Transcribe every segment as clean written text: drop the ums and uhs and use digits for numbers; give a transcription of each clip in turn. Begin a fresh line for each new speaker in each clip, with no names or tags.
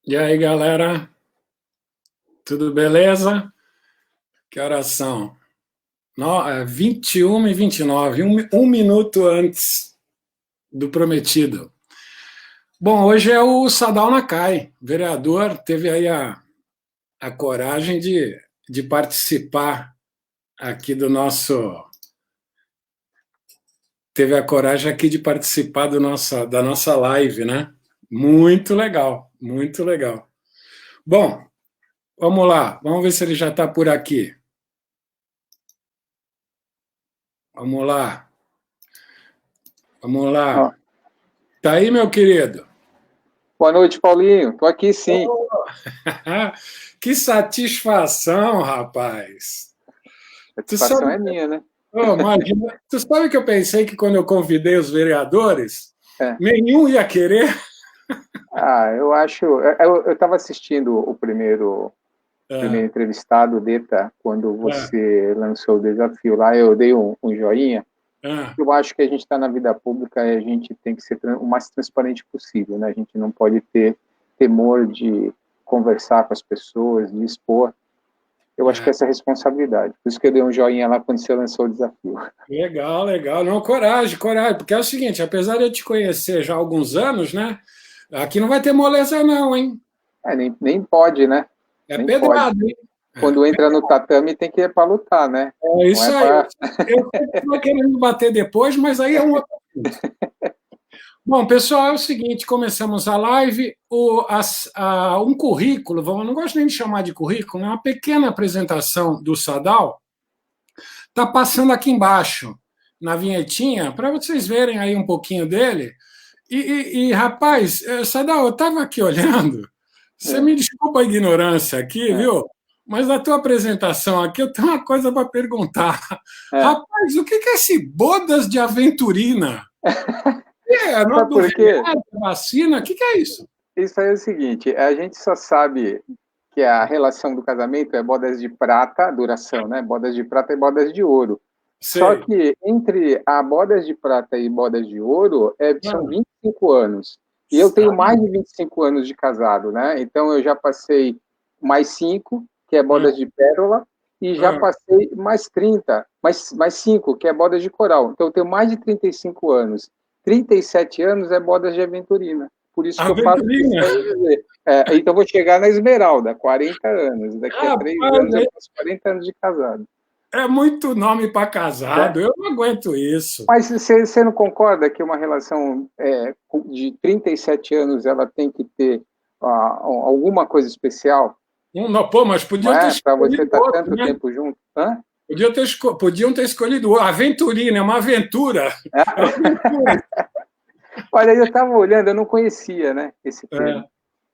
E aí, galera? Tudo beleza? Que horas são? 21h29, um minuto antes do prometido. Bom, hoje é o Sadal Nakai, vereador, teve aí a coragem de participar aqui do nosso. Teve a coragem aqui de participar da nossa live, né? Muito legal, muito legal. Bom, vamos lá, vamos ver se ele já está por aqui. Vamos lá. Vamos
Ó,
lá. Tá aí, meu querido?
boa noite, Paulinho. Tô aqui sim.
Oh, que satisfação, rapaz.
A
Tu
satisfação
sabe,
é minha, né?
imagina, tu sabe que eu pensei que quando eu convidei os vereadores,
É.
nenhum ia querer?
Eu acho. Eu estava assistindo o primeiro
É,
entrevistado, o Deta, quando
é,
você lançou o desafio lá, eu dei um joinha.
é,
Eu acho que a gente está na vida pública e a gente tem que ser o mais transparente possível, né? A gente não pode ter temor de conversar com as pessoas, de expor. Eu acho que
é.
essa é a responsabilidade. Por isso que eu dei um joinha lá quando você lançou o desafio.
Legal, legal. Não, coragem, coragem. Porque é o seguinte, apesar de eu te conhecer já há alguns anos, né? Aqui não vai ter moleza, não, hein?
Nem pode, né?
É
Nem pode.
pedrada, hein?
Quando entra no tatame tem que ir para lutar, né?
É
Não
isso
é
aí.
para.
Eu sei que tu vai querer me bater depois, mas aí é um outro assunto. Bom, pessoal, é o seguinte, começamos a live, um currículo, não gosto nem de chamar de currículo, é uma pequena apresentação do Sadal, está passando aqui embaixo, na vinhetinha, para vocês verem aí um pouquinho dele. Rapaz, Sadal, eu estava aqui olhando, você
É,
me desculpa a ignorância aqui,
é,
viu? Mas na tua apresentação aqui eu tenho uma coisa para perguntar.
é.
Rapaz, o que é esse Bodas de Aventurina? É, o nome
Sabe
do
por quê?
remédio, vacina, o que é isso?
Isso aí é o seguinte: a gente só sabe que a relação do casamento é bodas de prata, duração, né? Bodas de prata e bodas de ouro. Só
Sei.
que entre a bodas de prata e bodas de ouro são
Ah,
25 anos. E eu tenho mais de 25 anos de casado, né? Então eu já passei mais 5, que é
ah,
bodas de pérola, e já
ah.
passei mais 30, mais 5, que é bodas de coral. Então eu tenho mais de 35 anos. 37 anos é bodas de aventurina. Por isso que eu faço
Aventurina.
questão de dizer. Então vou chegar na Esmeralda, 40 anos. Daqui a 3
Rapaz,
anos eu faço 40 anos de casado.
é muito nome para
Né?
casado, eu não aguento isso.
Mas você não concorda que uma relação de 37 anos ela tem que ter alguma coisa especial?
Não, pô, mas
Não
podiam ter
é? Para você
escolhido
estar
outro,
tanto
né?
tempo junto? Hã?
Podiam ter escolhido outro. Aventurina, é uma aventura. É uma aventura.
Olha, eu estava olhando, eu não conhecia, né, esse termo.
É,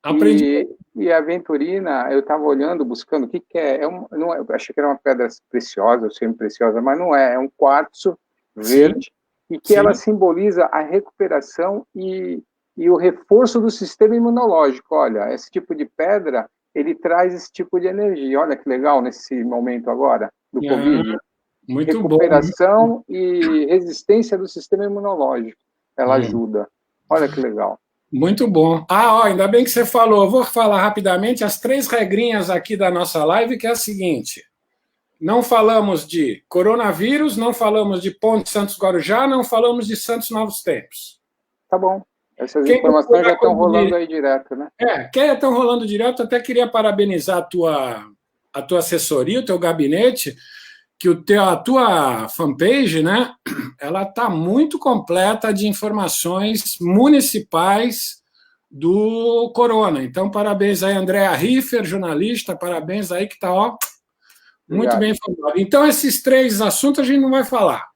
aprendi.
E a aventurina, eu estava olhando, buscando o que, que é. Não é. Eu achei que era uma pedra preciosa, ou semi-preciosa, mas não é. É um quartzo
Sim,
verde e que ela
sim.
simboliza a recuperação e o reforço do sistema imunológico. Olha, esse tipo de pedra, ele traz esse tipo de energia. Olha que legal nesse momento agora do
Ah,
Covid.
muito bom.
Recuperação e resistência do sistema imunológico. Ela
Hum.
ajuda. Olha que legal.
Muito bom. Ó, ainda bem que você falou. Eu vou falar rapidamente as três regrinhas aqui da nossa live, que é a seguinte: não falamos de coronavírus, não falamos de Ponte Santos Guarujá, não falamos de Santos Novos Tempos.
Tá bom. Essas
Quem
informações já
procurar
estão
coisa
rolando
de.
aí direto, né?
Quem estão rolando direto, até queria parabenizar a tua assessoria, o teu gabinete, que a tua fanpage, né? Ela está muito completa de informações municipais do Corona. Então, parabéns aí, Andréa Riffer, jornalista, parabéns aí que está muito bem
Obrigado.
informado. Então, esses três assuntos a gente não vai falar.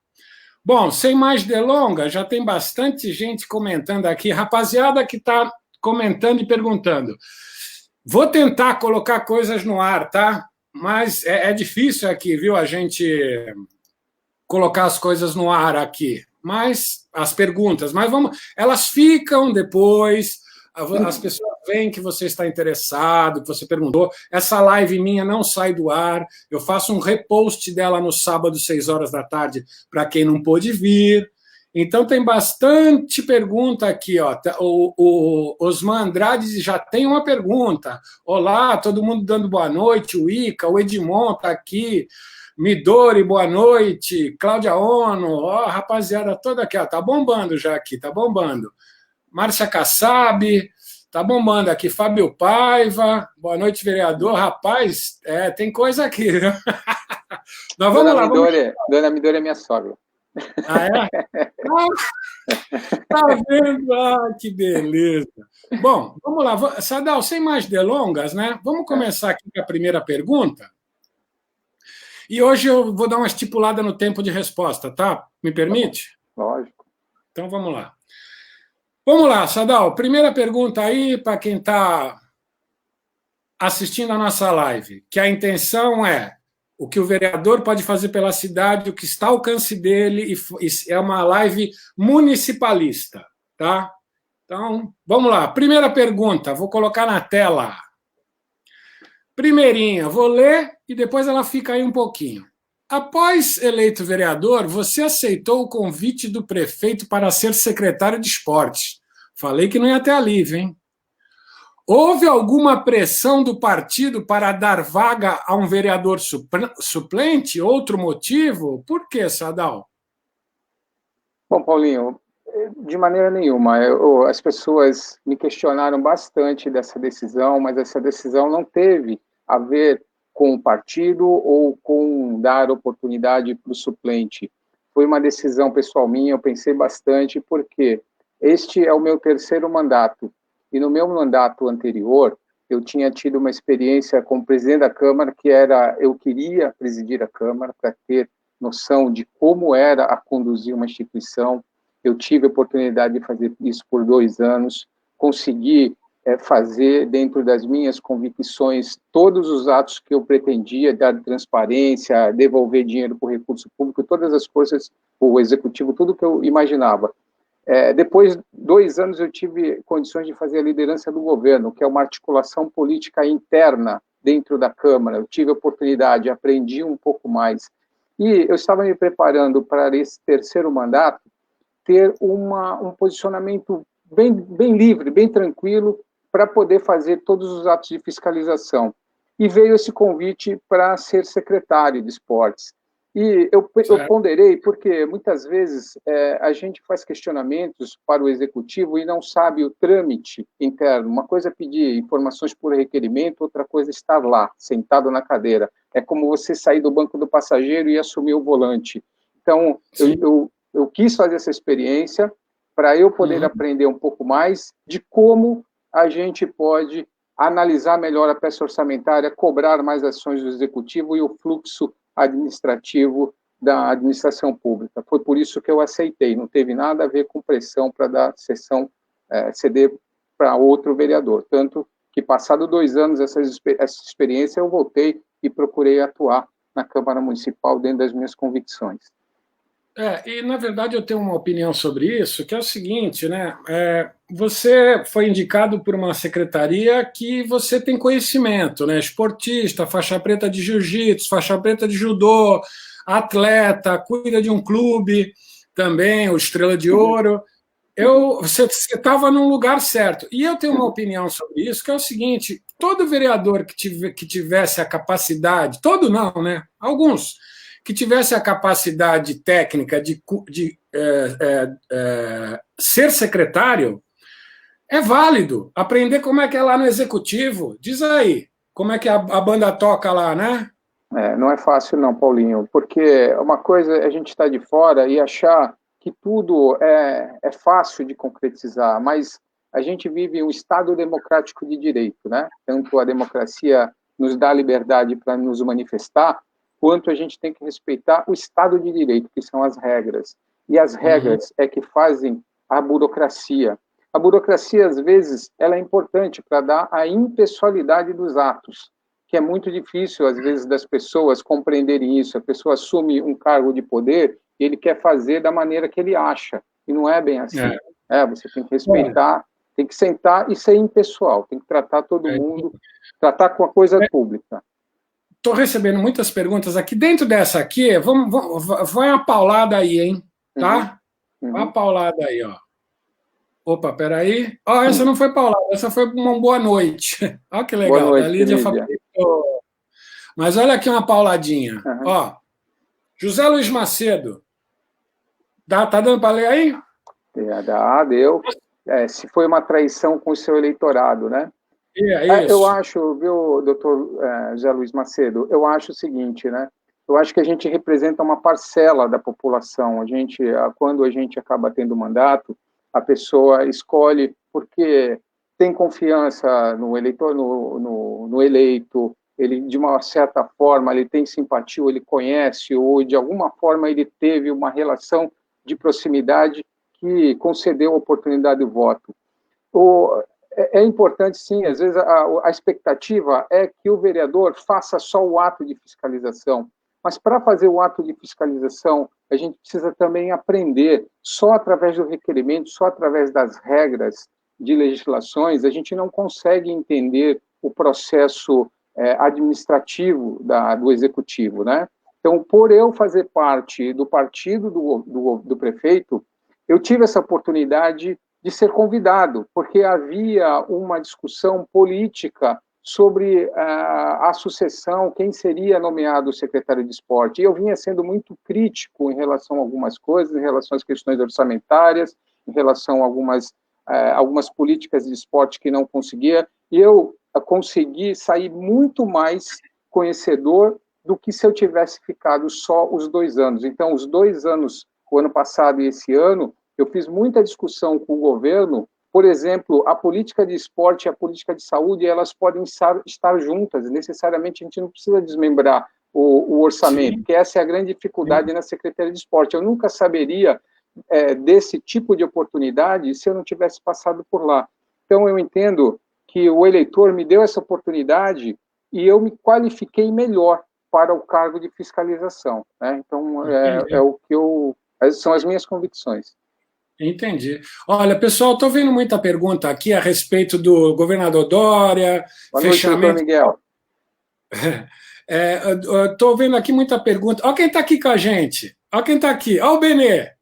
Bom, sem mais delongas, já tem bastante gente comentando aqui. Rapaziada que está comentando e perguntando. Vou tentar colocar coisas no ar, tá? Mas é difícil aqui, viu, a gente colocar as coisas no ar aqui. Mas as perguntas, mas vamos, elas ficam depois. As pessoas veem que você está interessado, que você perguntou. Essa live minha não sai do ar. Eu faço um repost dela no sábado, 6 horas da tarde, para quem não pôde vir. Então tem bastante pergunta aqui, ó. O Osman Andrade já tem uma pergunta. Olá, todo mundo dando boa noite. O Ica, o Edmond está aqui. Midori, boa noite. Cláudia Ono, ó, rapaziada toda aqui, ó. Tá bombando já aqui, tá bombando. Márcia Kassab, tá bombando aqui. Fábio Paiva, boa noite, vereador. Rapaz, tem coisa aqui, viu? Nós vamos lá.
Dona Midori é minha sogra.
Ah, é? Tá vendo? Ah, que beleza. Bom, vamos lá. Sadal, sem mais delongas, né? Vamos começar aqui com a primeira pergunta. E hoje eu vou dar uma estipulada no tempo de resposta, tá? Me permite?
Lógico.
Então vamos lá. Vamos lá, Sadal. Primeira pergunta aí para quem está assistindo a nossa live, que a intenção é o que o vereador pode fazer pela cidade, o que está ao alcance dele, e é uma live municipalista, tá? Então, vamos lá. Primeira pergunta, vou colocar na tela. Primeirinha, vou ler e depois ela fica aí um pouquinho. Após eleito vereador, você aceitou o convite do prefeito para ser secretário de esportes. Falei que não ia ter alívio, hein? Houve alguma pressão do partido para dar vaga a um vereador suplente? Outro motivo? Por que, Sadal?
Bom, Paulinho, de maneira nenhuma. As pessoas me questionaram bastante dessa decisão, mas essa decisão não teve a ver com o partido ou com dar oportunidade para o suplente. Foi uma decisão pessoal minha, eu pensei bastante, porque este é o meu terceiro mandato. E no meu mandato anterior, eu tinha tido uma experiência como presidente da Câmara, eu queria presidir a Câmara para ter noção de como era a conduzir uma instituição. Eu tive a oportunidade de fazer isso por 2 anos, consegui fazer, dentro das minhas convicções, todos os atos que eu pretendia, dar transparência, devolver dinheiro para o recurso público, todas as coisas, o executivo, tudo que eu imaginava. Depois de 2 anos, eu tive condições de fazer a liderança do governo, que é uma articulação política interna dentro da Câmara. Eu tive a oportunidade, aprendi um pouco mais. E eu estava me preparando para esse terceiro mandato, ter um posicionamento bem livre, bem tranquilo, para poder fazer todos os atos de fiscalização. E veio esse convite para ser secretário de esportes. E eu ponderei, porque muitas vezes a gente faz questionamentos para o executivo e não sabe o trâmite interno. Uma coisa é pedir informações por requerimento, outra coisa é estar lá, sentado na cadeira. É como você sair do banco do passageiro e assumir o volante. Então, eu quis fazer essa experiência para eu poder aprender um pouco mais de como a gente pode analisar melhor a peça orçamentária, cobrar mais ações do executivo e o fluxo administrativo da administração pública. Foi por isso que eu aceitei, não teve nada a ver com pressão para dar ceder para outro vereador. Tanto que, passado 2 anos essa experiência, eu voltei e procurei atuar na Câmara Municipal dentro das minhas convicções.
E, na verdade, eu tenho uma opinião sobre isso, que é o seguinte, né? Você foi indicado por uma secretaria que você tem conhecimento, né? Esportista, faixa preta de jiu-jitsu, faixa preta de judô, atleta, cuida de um clube também, o Estrela de Ouro. Você estava num lugar certo. E eu tenho uma opinião sobre isso, que é o seguinte, todo vereador que tivesse a capacidade, todo não, né? Alguns que tivesse a capacidade técnica de ser secretário, é válido. Aprender como é que é lá no executivo. Diz aí, como é que a banda toca lá, né?
Não é fácil não, Paulinho, porque uma coisa é a gente estar de fora e achar que tudo é fácil de concretizar, mas a gente vive um Estado democrático de direito, né? Tanto a democracia nos dá liberdade para nos manifestar, quanto a gente tem que respeitar o Estado de Direito, que são as regras. E as regras é que fazem a burocracia. A burocracia, às vezes, ela é importante para dar a impessoalidade dos atos, que é muito difícil, às vezes, das pessoas compreenderem isso. A pessoa assume um cargo de poder e ele quer fazer da maneira que ele acha, e não é bem assim. Você tem que respeitar, tem que sentar e ser impessoal, tem que tratar todo mundo, tratar com a coisa pública.
Estou recebendo muitas perguntas aqui. Dentro dessa aqui, vai uma paulada aí, hein? Tá? Olha a paulada aí, ó. Opa, peraí. Ó, essa não foi paulada, essa foi uma boa noite. Olha que
Boa
legal, da
noite,
Lídia
Lídia.
Fabrício. Mas olha aqui uma pauladinha.
Uhum.
Ó, José Luiz Macedo. Tá dando para ler aí?
Deu. Se foi uma traição com o seu eleitorado, né?
É
Eu
isso.
acho, viu, doutor José Luiz Macedo, eu acho o seguinte, né? Eu acho que a gente representa uma parcela da população. Quando a gente acaba tendo mandato, a pessoa escolhe porque tem confiança no eleitor, no eleito, ele, de uma certa forma, ele tem simpatia, ou ele conhece, ou de alguma forma ele teve uma relação de proximidade que concedeu a oportunidade do voto. É importante, sim, às vezes a expectativa é que o vereador faça só o ato de fiscalização, mas para fazer o ato de fiscalização, a gente precisa também aprender, só através do requerimento, só através das regras de legislações, a gente não consegue entender o processo administrativo do executivo, né? Então, por eu fazer parte do partido do prefeito, eu tive essa oportunidade de ser convidado, porque havia uma discussão política sobre a sucessão, quem seria nomeado secretário de esporte. E eu vinha sendo muito crítico em relação a algumas coisas, em relação às questões orçamentárias, em relação a algumas políticas de esporte que não conseguia, e eu consegui sair muito mais conhecedor do que se eu tivesse ficado só os 2 anos. Então, os 2 anos, o ano passado e esse ano, eu fiz muita discussão com o governo. Por exemplo, a política de esporte e a política de saúde, elas podem estar juntas. Necessariamente, a gente não precisa desmembrar o orçamento,
Sim.
que essa é a grande dificuldade na Secretaria de Esporte. Eu nunca saberia desse tipo de oportunidade se eu não tivesse passado por lá. Então, eu entendo que o eleitor me deu essa oportunidade e eu me qualifiquei melhor para o cargo de fiscalização, né? Então, são as minhas convicções.
Entendi. Olha, pessoal, estou vendo muita pergunta aqui a respeito do governador Dória,
Boa noite, doutor
fechamento.
Miguel.
Estou vendo aqui muita pergunta. Olha quem está aqui com a gente. Olha quem está aqui. Olha o Benê.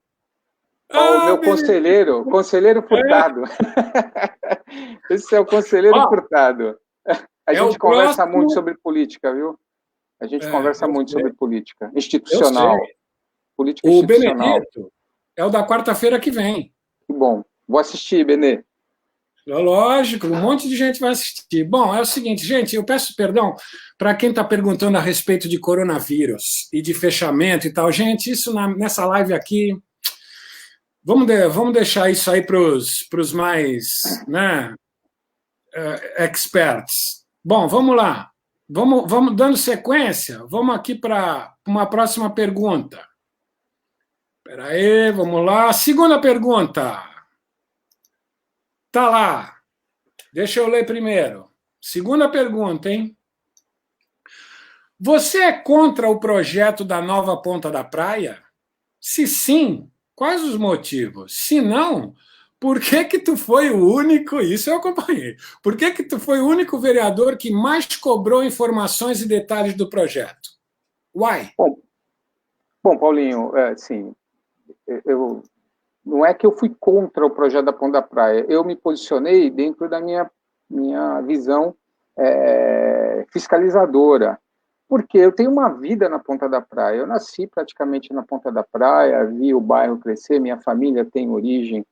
O meu
Benê.
conselheiro Furtado. Esse é o conselheiro Furtado. A gente conversa muito sobre política, viu? A gente conversa muito sobre política institucional. Política institucional.
O Benedito é o da quarta-feira que vem.
Que bom. Vou assistir, Benê.
Lógico, um monte de gente vai assistir. Bom, é o seguinte, gente, eu peço perdão para quem está perguntando a respeito de coronavírus e de fechamento e tal. Gente, isso nessa live aqui, vamos deixar isso aí para os mais, né, experts. Bom, vamos lá. Vamos dando sequência. Vamos aqui para uma próxima pergunta. Espera aí, vamos lá. Segunda pergunta. Tá lá. Deixa eu ler primeiro. Segunda pergunta, hein? Você é contra o projeto da nova Ponta da Praia? Se sim, quais os motivos? Se não, por que tu foi o único, isso eu acompanhei, por que tu foi o único vereador que mais cobrou informações e detalhes do projeto? Why?
Bom, Paulinho, sim, não é que eu fui contra o projeto da Ponta da Praia, eu me posicionei dentro da minha visão fiscalizadora, porque eu tenho uma vida na Ponta da Praia, eu nasci praticamente na Ponta da Praia, vi o bairro crescer, minha família tem origem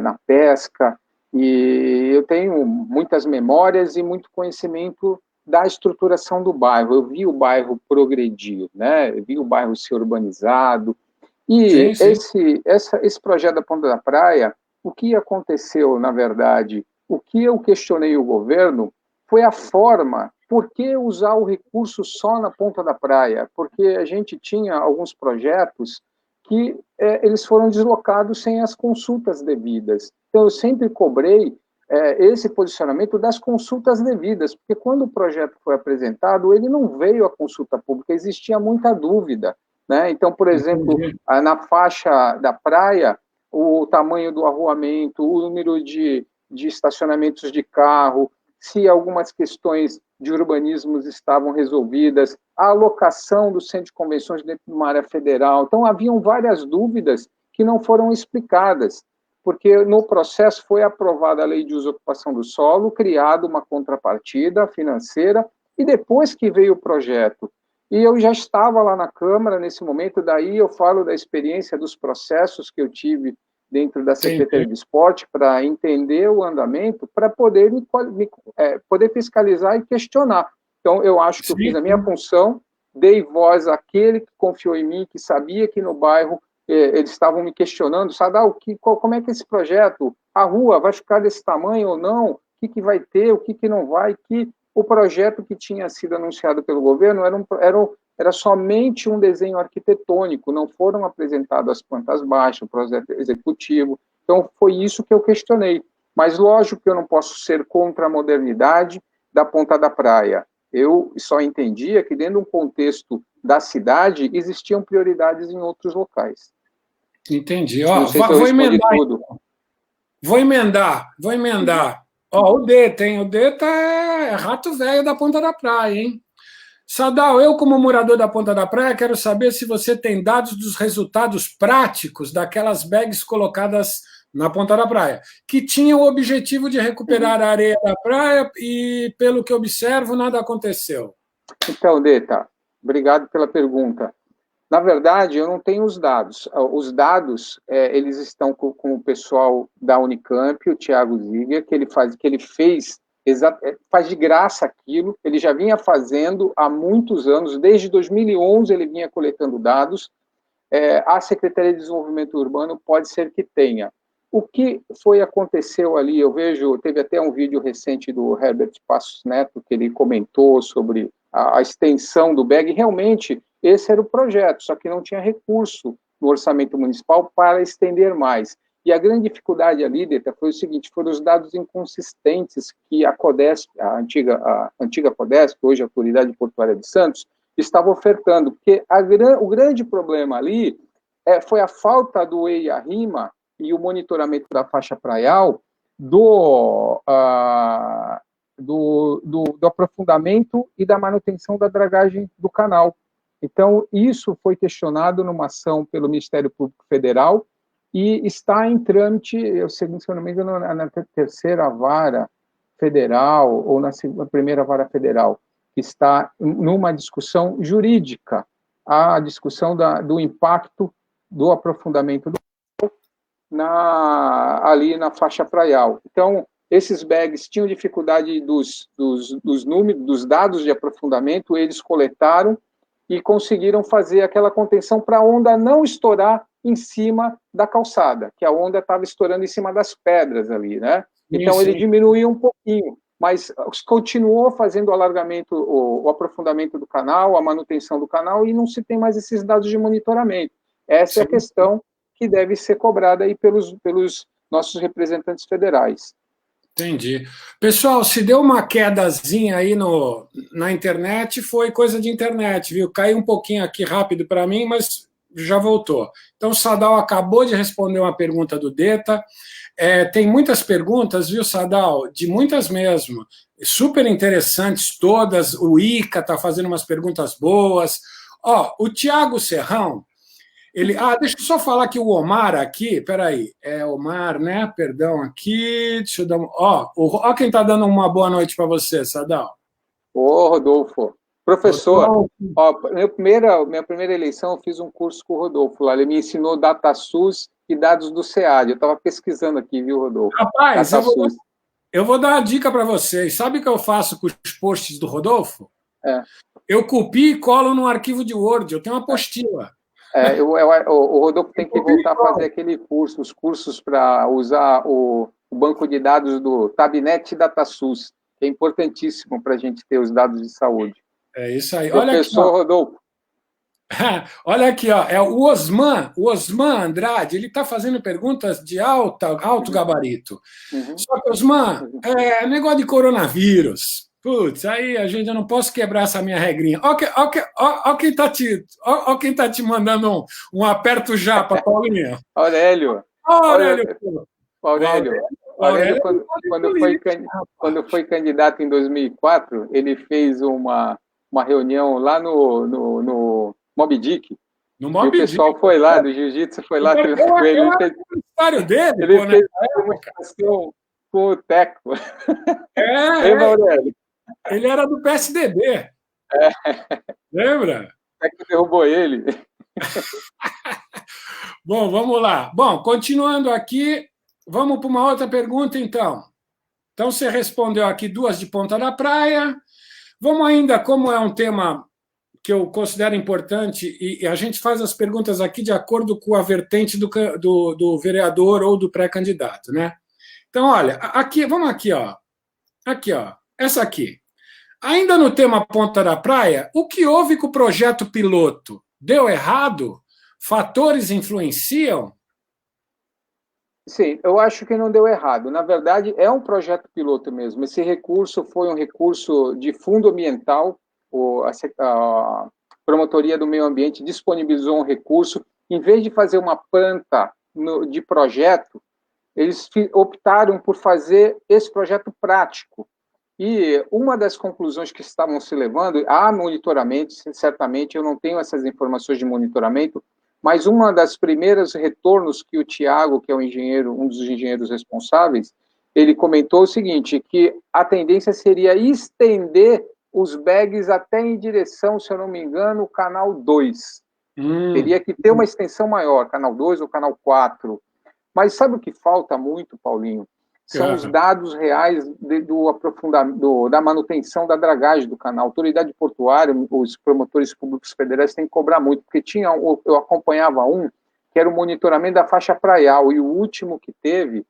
na pesca, e eu tenho muitas memórias e muito conhecimento da estruturação do bairro, eu vi o bairro progredir, né? Eu vi o bairro ser urbanizado, e sim. Esse projeto da Ponta da Praia, o que aconteceu, na verdade, o que eu questionei o governo foi a forma, por que usar o recurso só na Ponta da Praia? Porque a gente tinha alguns projetos que eles foram deslocados sem as consultas devidas. Então, eu sempre cobrei esse posicionamento das consultas devidas, porque quando o projeto foi apresentado, ele não veio à consulta pública, existia muita dúvida, né? Então, por exemplo, na faixa da praia, o tamanho do arruamento, o número de estacionamentos de carro, se algumas questões de urbanismo estavam resolvidas, a alocação do centro de convenções dentro de uma área federal. Então, haviam várias dúvidas que não foram explicadas, porque no processo foi aprovada a lei de uso e ocupação do solo, criada uma contrapartida financeira, e depois que veio o projeto. E eu já estava lá na Câmara nesse momento, daí eu falo da experiência dos processos que eu tive dentro da Secretaria de Esporte para entender o andamento, para poder poder fiscalizar e questionar. Então, eu acho que eu fiz a minha função, dei voz àquele que confiou em mim, que sabia que no bairro eles estavam me questionando, Sadal, como é que esse projeto, a rua vai ficar desse tamanho ou não? O que vai ter, o que não vai? Que o projeto que tinha sido anunciado pelo governo era somente um desenho arquitetônico, não foram apresentadas as plantas baixas, o projeto executivo. Então, foi isso que eu questionei. Mas, lógico que eu não posso ser contra a modernidade da Ponta da Praia. Eu só entendia que, dentro de um contexto da cidade, existiam prioridades em outros locais.
Entendi. Ó, vou emendar. Tudo. Vou emendar. Ó, o Deta, hein? O Deta é rato velho da Ponta da Praia, hein? Sadal, eu, como morador da Ponta da Praia, quero saber se você tem dados dos resultados práticos daquelas bags colocadas na Ponta da Praia, que tinham o objetivo de recuperar a areia da praia e, pelo que observo, nada aconteceu.
Então, Deta, obrigado pela pergunta. Na verdade, eu não tenho os dados. Os dados, eles estão com o pessoal da Unicamp, o Thiago Ziga, que ele fez de graça aquilo, ele já vinha fazendo há muitos anos, desde 2011 ele vinha coletando dados. A Secretaria de Desenvolvimento Urbano pode ser que tenha. O que aconteceu ali, eu vejo, teve até um vídeo recente do Herbert Passos Neto, que ele comentou sobre a extensão do BEG, realmente esse era o projeto, só que não tinha recurso no orçamento municipal para estender mais. E a grande dificuldade ali, Deta, foi o seguinte, foram os dados inconsistentes que a CODESP, a antiga CODESP, hoje a Autoridade Portuária de Santos, estava ofertando, porque o grande problema ali foi a falta do EIA-RIMA e o monitoramento da faixa praial do aprofundamento e da manutenção da dragagem do canal. Então, isso foi questionado numa ação pelo Ministério Público Federal e está em trâmite, se eu não me engano, na terceira vara federal ou na primeira vara federal, que está numa discussão jurídica, a discussão do impacto do aprofundamento do ali na faixa praial. Então, esses bags tinham dificuldade dos números, dos dados de aprofundamento, eles coletaram e conseguiram fazer aquela contenção para a onda não estourar em cima da calçada, que a onda estava estourando em cima das pedras ali, né? Então, ele diminuiu um pouquinho, mas continuou fazendo o alargamento, o aprofundamento do canal, a manutenção do canal, e não se tem mais esses dados de monitoramento. Essa é a questão que deve ser cobrada aí pelos nossos representantes federais.
Entendi. Pessoal, se deu uma quedazinha aí na internet, foi coisa de internet, viu? Caiu um pouquinho aqui rápido para mim, mas já voltou. Então, o Sadal acabou de responder uma pergunta do Deta. Tem muitas perguntas, viu, Sadal? De muitas mesmo. Super interessantes todas. O Ica está fazendo umas perguntas boas. Ó, o Tiago Serrão, deixa eu só falar que o Omar aqui, peraí, Omar, né? Perdão aqui, deixa eu dar ó quem está dando uma boa noite para você, Sadal.
Ô, Rodolfo. Professor, minha primeira eleição eu fiz um curso com o Rodolfo lá, ele me ensinou DataSUS e dados do SEAD, eu estava pesquisando aqui, viu, Rodolfo?
Rapaz, eu vou dar uma dica para vocês, sabe o que eu faço com os posts do Rodolfo? Eu copio e colo num arquivo de Word, eu tenho uma apostila.
O Rodolfo tem que voltar a fazer aquele curso, os cursos para usar o banco de dados do Tabnet DataSUS, que é importantíssimo para a gente ter os dados de saúde.
É isso aí.
Professor Rodolfo.
Olha aqui, ó, é o Osman Andrade, ele está fazendo perguntas de alto gabarito. Só que, Osman, negócio de coronavírus. Putz, aí a gente, eu não posso quebrar essa minha regrinha. Ó quem tá te mandando um aperto já para Paulinho.
Aurélio. Aurélio, quando foi candidato em 2004, ele fez uma reunião lá no Moby Dick,
No
E o
Mob Dick.
pessoal foi lá, do jiu-jitsu, foi lá treinar com ele.
Eu era o aniversário dele,
Ele
pô,
fez uma demonstração com o Teco. Lembra, Aurélio?
Ele era do PSDB. Lembra?
O Teco derrubou ele.
Bom, vamos lá. Bom, continuando aqui, vamos para uma outra pergunta, então. Então, você respondeu aqui 2 de Ponta da Praia. Vamos ainda, como é um tema que eu considero importante, e a gente faz as perguntas aqui de acordo com a vertente do vereador ou do pré-candidato, né? Então, olha, aqui, vamos aqui, ó. Aqui, ó. Essa aqui. Ainda no tema Ponta da Praia, o que houve com o projeto piloto? Deu errado? Fatores influenciam?
Sim, eu acho que não deu errado. Na verdade, é um projeto piloto mesmo. Esse recurso foi um recurso de fundo ambiental. A Promotoria do Meio Ambiente disponibilizou um recurso. Em vez de fazer uma planta de projeto, eles optaram por fazer esse projeto prático. E uma das conclusões que estavam se levando, há monitoramento, certamente, eu não tenho essas informações de monitoramento, mas uma das primeiras retornos que o Tiago, que é um dos engenheiros responsáveis, ele comentou o seguinte, que a tendência seria estender os bags até em direção, se eu não me engano, o canal 2. Teria que ter uma extensão maior, canal 2 ou canal 4. Mas sabe o que falta muito, Paulinho? São os dados reais do aprofundamento, da manutenção da dragagem do canal. A autoridade portuária, os promotores públicos federais têm que cobrar muito, porque eu acompanhava que era o monitoramento da faixa praial, e o último que teve,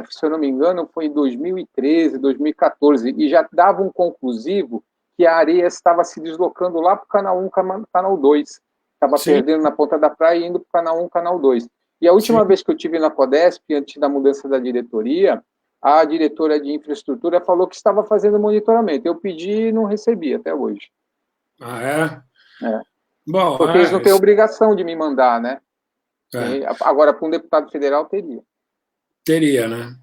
se eu não me engano, foi em 2013, 2014, e já dava um conclusivo que a areia estava se deslocando lá para o canal 1, canal 2. Estava perdendo na ponta da praia e indo para o canal 1, canal 2. E a última vez que eu tive na Codesp, antes da mudança da diretoria, a diretora de infraestrutura falou que estava fazendo monitoramento. Eu pedi e não recebi até hoje.
Ah, é? Bom,
porque eles não têm obrigação de me mandar, né? Agora, para um deputado federal, teria.
Teria, né?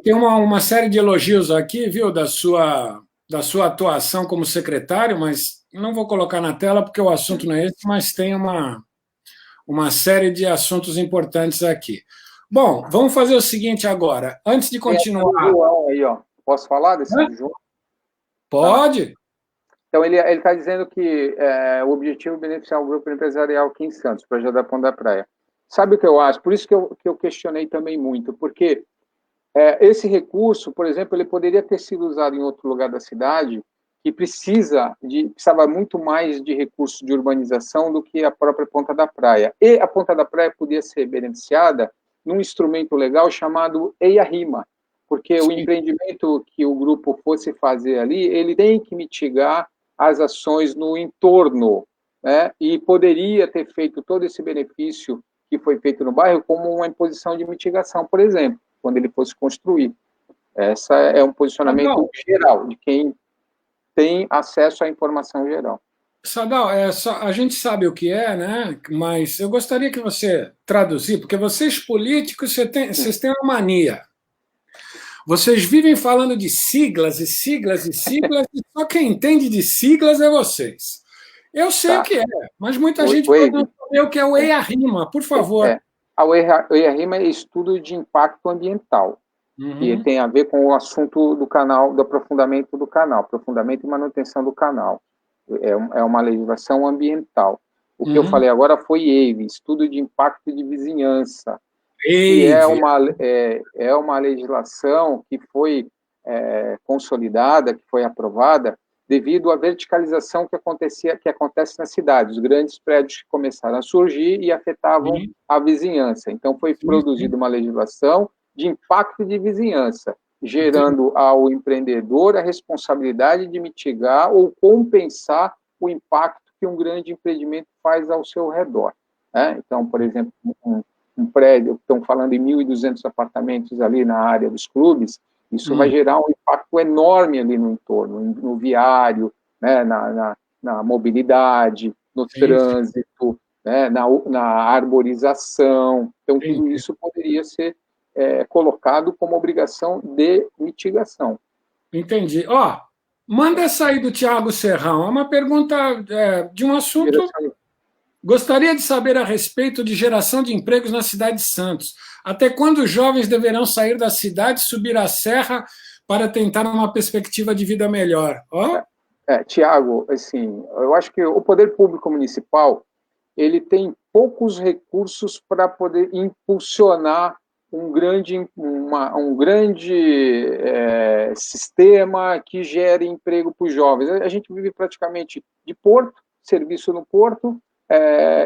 Tem uma série de elogios aqui, viu, da sua atuação como secretário, mas não vou colocar na tela porque o assunto não é esse, mas tem uma série de assuntos importantes aqui. Bom, vamos fazer o seguinte agora. Antes de continuar...
João aí, ó. Posso falar desse João?
Pode.
Então, ele está dizendo que o objetivo é beneficiar o grupo empresarial aqui em Santos, projeto da Ponta da Praia. Sabe o que eu acho? Por isso que eu questionei também muito, porque esse recurso, por exemplo, ele poderia ter sido usado em outro lugar da cidade, que precisava muito mais de recursos de urbanização do que a própria Ponta da Praia. E a Ponta da Praia podia ser beneficiada num instrumento legal chamado EIA-RIMA, porque o empreendimento que o grupo fosse fazer ali, ele tem que mitigar as ações no entorno, né? E poderia ter feito todo esse benefício que foi feito no bairro como uma imposição de mitigação, por exemplo, quando ele fosse construir. Esse é um posicionamento geral de quem tem acesso à informação geral.
Sadal, a gente sabe o que é, né? Mas eu gostaria que você traduzisse, porque vocês políticos, vocês têm uma mania. Vocês vivem falando de siglas e siglas e siglas, e só quem entende de siglas é vocês. Eu sei o que é, mas muita gente pode não saber o que é o EIA-RIMA, por favor.
O EIA-RIMA é estudo de impacto ambiental, que tem a ver com o assunto do canal, do aprofundamento do canal, aprofundamento e manutenção do canal. É uma legislação ambiental. O que eu falei agora foi EIVE, Estudo de Impacto de Vizinhança, que é uma legislação que foi consolidada, que foi aprovada, devido à verticalização que acontece na cidade. Os grandes prédios que começaram a surgir e afetavam a vizinhança. Então, foi produzida uma legislação de impacto de vizinhança, gerando ao empreendedor a responsabilidade de mitigar ou compensar o impacto que um grande empreendimento faz ao seu redor. Né? Então, por exemplo, um prédio, estão falando em 1.200 apartamentos ali na área dos clubes, isso vai gerar um impacto enorme ali no entorno, no viário, né, na mobilidade, no trânsito, né, na arborização. Então, tudo isso poderia ser colocado como obrigação de mitigação.
Entendi. Manda essa aí do Tiago Serrão. É uma pergunta de um assunto Gostaria de saber a respeito de geração de empregos na cidade de Santos. Até quando os jovens deverão sair da cidade e subir a serra para tentar uma perspectiva de vida melhor? Oh?
Tiago, assim, eu acho que o poder público municipal ele tem poucos recursos para poder impulsionar um grande sistema que gere emprego para os jovens. A gente vive praticamente de porto, serviço no porto,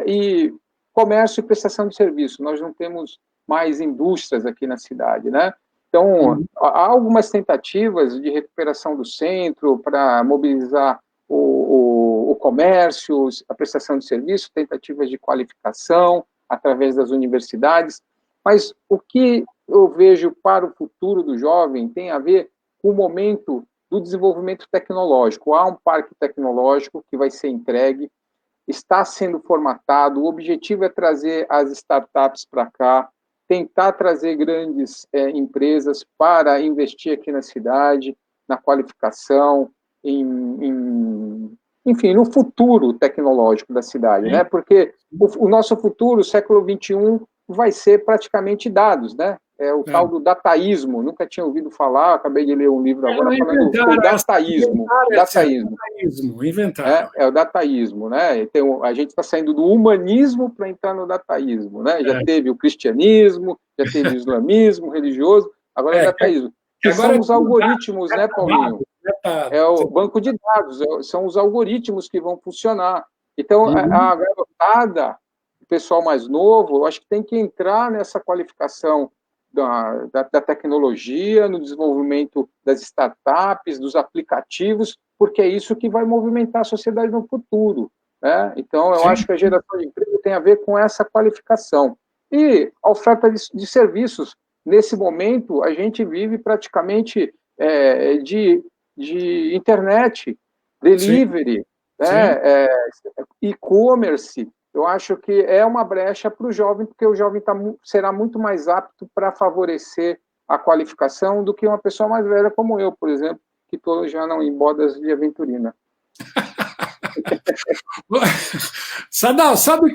e comércio e prestação de serviço. Nós não temos mais indústrias aqui na cidade, né? Então, há algumas tentativas de recuperação do centro para mobilizar o comércio, a prestação de serviço, tentativas de qualificação através das universidades, mas o que eu vejo para o futuro do jovem tem a ver com o momento do desenvolvimento tecnológico. Há um parque tecnológico que vai ser entregue, está sendo formatado, o objetivo é trazer as startups para cá, tentar trazer grandes empresas para investir aqui na cidade, na qualificação, enfim, no futuro tecnológico da cidade, né? Porque o nosso futuro, o século XXI, vai ser praticamente dados, né? É o tal do dataísmo, nunca tinha ouvido falar, acabei de ler um livro agora falando do dataísmo.
Inventaram.
É o dataísmo, né? Então, a gente está saindo do humanismo para entrar no dataísmo, né? Já teve o cristianismo, já teve o islamismo religioso, agora é o dataísmo. Que são os algoritmos, né, Paulinho? É o banco de dados, são os algoritmos que vão funcionar. Então, a garotada, o pessoal mais novo, eu acho que tem que entrar nessa qualificação da tecnologia, no desenvolvimento das startups, dos aplicativos, porque é isso que vai movimentar a sociedade no futuro, né? Então, eu acho que a geração de emprego tem a ver com essa qualificação. E a oferta de serviços. Nesse momento, a gente vive praticamente de internet, delivery, né? E-commerce. Eu acho que é uma brecha para o jovem, porque o jovem será muito mais apto para favorecer a qualificação do que uma pessoa mais velha como eu, por exemplo, que estou já não em bodas de aventurina.
Sadal, sabe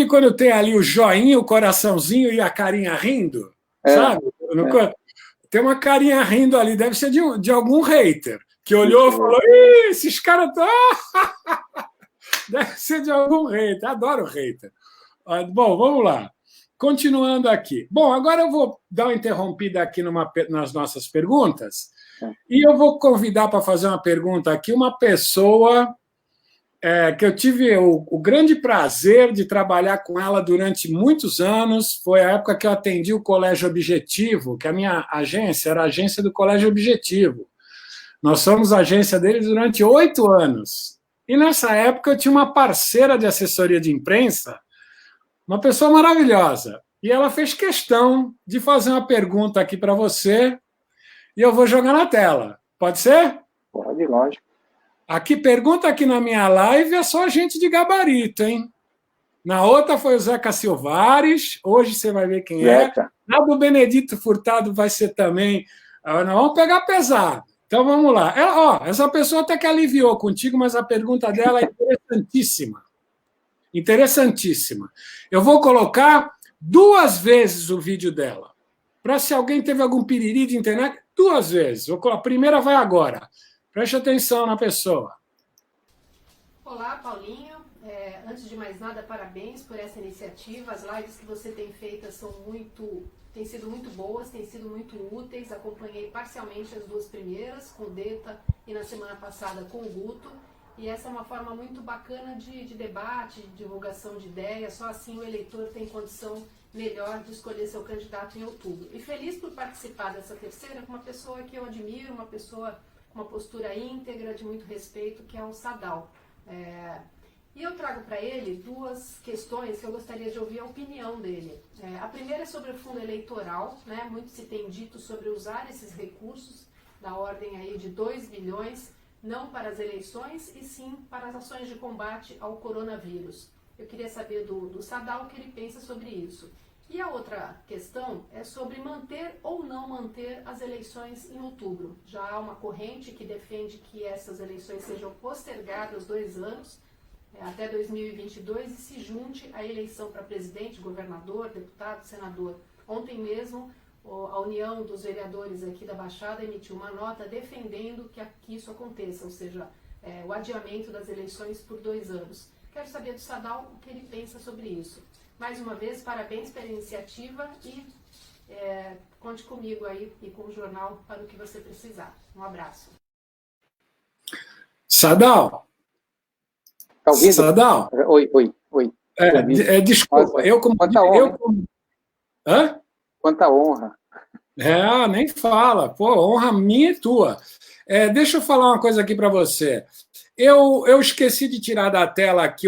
quando tem ali o joinha, o coraçãozinho e a carinha rindo? Sabe? Tem uma carinha rindo ali, deve ser de algum hater, que olhou e falou: Ih, esses caras estão. Deve ser de algum hater, adoro hater. Bom, vamos lá. Continuando aqui. Bom, agora eu vou dar uma interrompida aqui nas nossas perguntas, e eu vou convidar para fazer uma pergunta aqui uma pessoa que eu tive o grande prazer de trabalhar com ela durante muitos anos. Foi a época que eu atendi o Colégio Objetivo, que a minha agência era a agência do Colégio Objetivo. Nós somos agência deles durante 8 anos. E nessa época eu tinha uma parceira de assessoria de imprensa, uma pessoa maravilhosa. E ela fez questão de fazer uma pergunta aqui para você, e eu vou jogar na tela. Pode ser?
Pode, lógico.
Aqui, pergunta aqui na minha live é só gente de gabarito, hein? Na outra foi o Zeca Silvares, hoje você vai ver quem é. Na do Benedito Furtado vai ser também. Nós vamos pegar pesado. Então vamos lá. Essa pessoa até que aliviou contigo, mas a pergunta dela é interessantíssima. Interessantíssima. Eu vou colocar 2 vezes o vídeo dela. Para se alguém teve algum piriri de internet, 2 vezes. A primeira vai agora. Preste atenção na pessoa.
Olá, Paulinho. Antes de mais nada, parabéns por essa iniciativa. As lives que você tem feito têm sido muito boas, têm sido muito úteis. Acompanhei parcialmente as 2 primeiras, com o Deta, e na semana passada com o Guto. E essa é uma forma muito bacana de debate, de divulgação de ideias. Só assim o eleitor tem condição melhor de escolher seu candidato em outubro. E feliz por participar dessa terceira com uma pessoa que eu admiro, uma pessoa com uma postura íntegra, de muito respeito, que é o Sadal. E eu trago para ele 2 questões que eu gostaria de ouvir a opinião dele. A primeira é sobre o fundo eleitoral, né? Muito se tem dito sobre usar esses recursos da ordem aí de 2 bilhões, não para as eleições, e sim para as ações de combate ao coronavírus. Eu queria saber do Sadal o que ele pensa sobre isso. E a outra questão é sobre manter ou não manter as eleições em outubro. Já há uma corrente que defende que essas eleições sejam postergadas 2 anos, até 2022 e se junte à eleição para presidente, governador, deputado, senador. Ontem mesmo, a União dos Vereadores aqui da Baixada emitiu uma nota defendendo que isso aconteça, ou seja, o adiamento das eleições por 2 anos. Quero saber do Sadal o que ele pensa sobre isso. Mais uma vez, parabéns pela iniciativa e conte comigo aí e com o jornal para o que você precisar. Um abraço.
Sadal.
Tá ouvindo?
Sadal.
Oi.
Desculpa,
Nossa, quanta honra.
Hã?
Quanta honra.
Nem fala. Pô, honra minha e tua. Deixa eu falar uma coisa aqui para você. Eu esqueci de tirar da tela aqui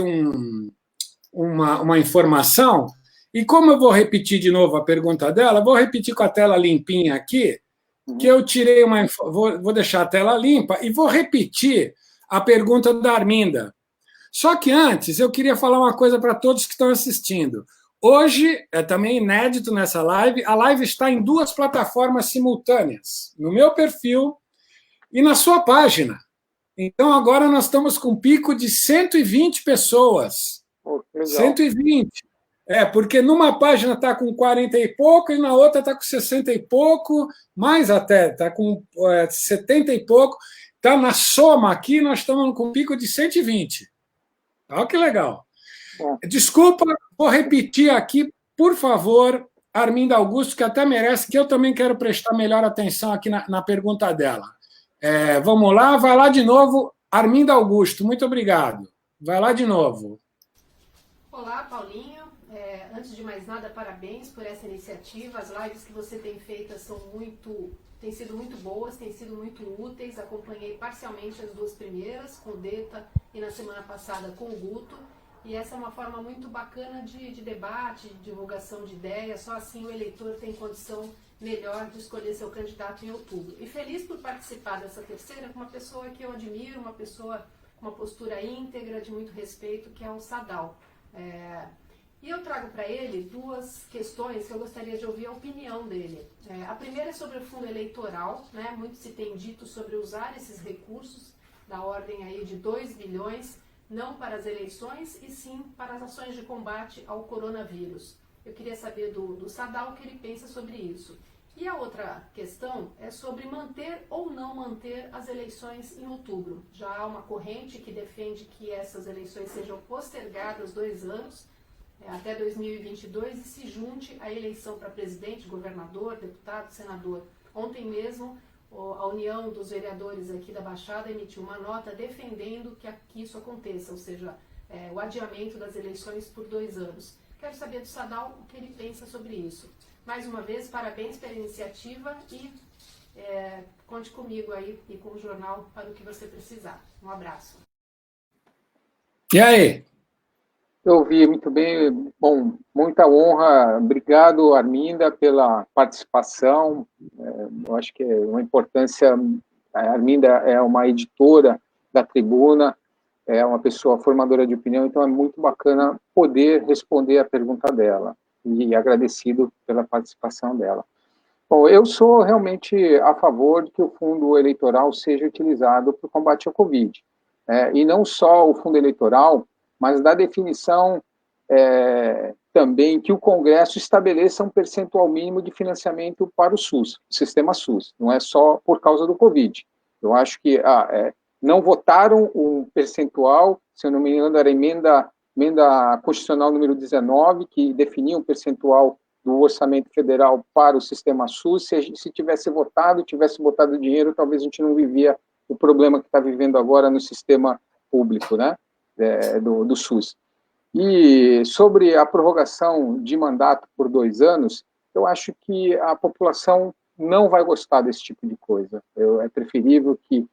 uma informação, e como eu vou repetir de novo a pergunta dela, vou repetir com a tela limpinha aqui, que eu tirei vou deixar a tela limpa e vou repetir a pergunta da Arminda. Só que antes, eu queria falar uma coisa para todos que estão assistindo. Hoje, é também inédito nessa live, a live está em 2 plataformas simultâneas, no meu perfil e na sua página. Então, agora nós estamos com um pico de 120 pessoas.
Oh, legal.
120. Porque numa página está com 40 e pouco e na outra está com 60 e pouco, mais até, está com 70 e pouco. Tá na soma aqui, nós estamos com um pico de 120. Olha que legal. Desculpa, vou repetir aqui, por favor, Arminda Augusto, que até merece, que eu também quero prestar melhor atenção aqui na pergunta dela. Vamos lá, vai lá de novo, Arminda Augusto, muito obrigado. Vai lá de novo.
Olá, Paulinho. Antes de mais nada, parabéns por essa iniciativa. As lives que você tem feito têm sido muito boas, têm sido muito úteis. Acompanhei parcialmente as 2 primeiras, com o Deta, e na semana passada com o Guto. E essa é uma forma muito bacana de debate, de divulgação de ideias. Só assim o eleitor tem condição melhor de escolher seu candidato em outubro. E feliz por participar dessa terceira com uma pessoa que eu admiro, uma pessoa com uma postura íntegra, de muito respeito, que é o Sadal. E eu trago para ele 2 questões que eu gostaria de ouvir a opinião dele. A primeira é sobre o fundo eleitoral, né? Muito se tem dito sobre usar esses recursos da ordem aí de 2 bilhões, não para as eleições, e sim para as ações de combate ao coronavírus. Eu queria saber do Sadal o que ele pensa sobre isso. E a outra questão é sobre manter ou não manter as eleições em outubro. Já há uma corrente que defende que essas eleições sejam postergadas 2 anos, até 2022, e se junte à eleição para presidente, governador, deputado, senador. Ontem mesmo, a União dos Vereadores aqui da Baixada emitiu uma nota defendendo que isso aconteça, ou seja, o adiamento das eleições por 2 anos. Quero saber do Sadal o que ele pensa sobre isso. Mais uma vez, parabéns pela iniciativa e conte comigo aí e com o jornal para o que você precisar. Um abraço.
E aí?
Eu ouvi muito bem. Bom, muita honra. Obrigado, Arminda, pela participação. Eu acho que é uma importância. A Arminda é uma editora da Tribuna, é uma pessoa formadora de opinião, então é muito bacana poder responder a pergunta dela. E agradecido pela participação dela. Bom, eu sou realmente a favor de que o fundo eleitoral seja utilizado para o combate ao Covid. E não só o fundo eleitoral, mas da definição também que o Congresso estabeleça um percentual mínimo de financiamento para o SUS, o sistema SUS, não é só por causa do Covid. Eu acho que não votaram um percentual, se eu não me engano, era a emenda constitucional número 19, que definia um percentual do orçamento federal para o sistema SUS. Se tivesse botado dinheiro, talvez a gente não vivia o problema que está vivendo agora no sistema público, né, do SUS. E sobre a prorrogação de mandato por 2 anos, eu acho que a população não vai gostar desse tipo de coisa. É preferível que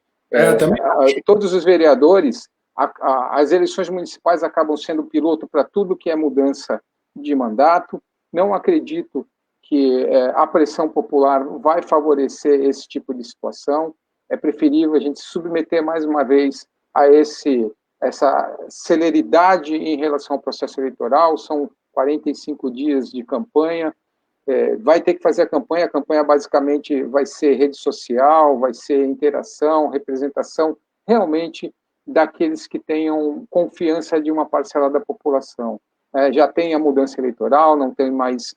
todos os vereadores, as eleições municipais acabam sendo piloto para tudo que é mudança de mandato. Não acredito que a pressão popular vai favorecer esse tipo de situação. É preferível a gente se submeter mais uma vez a essa celeridade em relação ao processo eleitoral. São 45 dias de campanha, vai ter que fazer a campanha basicamente vai ser rede social, vai ser interação, representação realmente daqueles que tenham confiança de uma parcela da população. Já tem a mudança eleitoral, não tem mais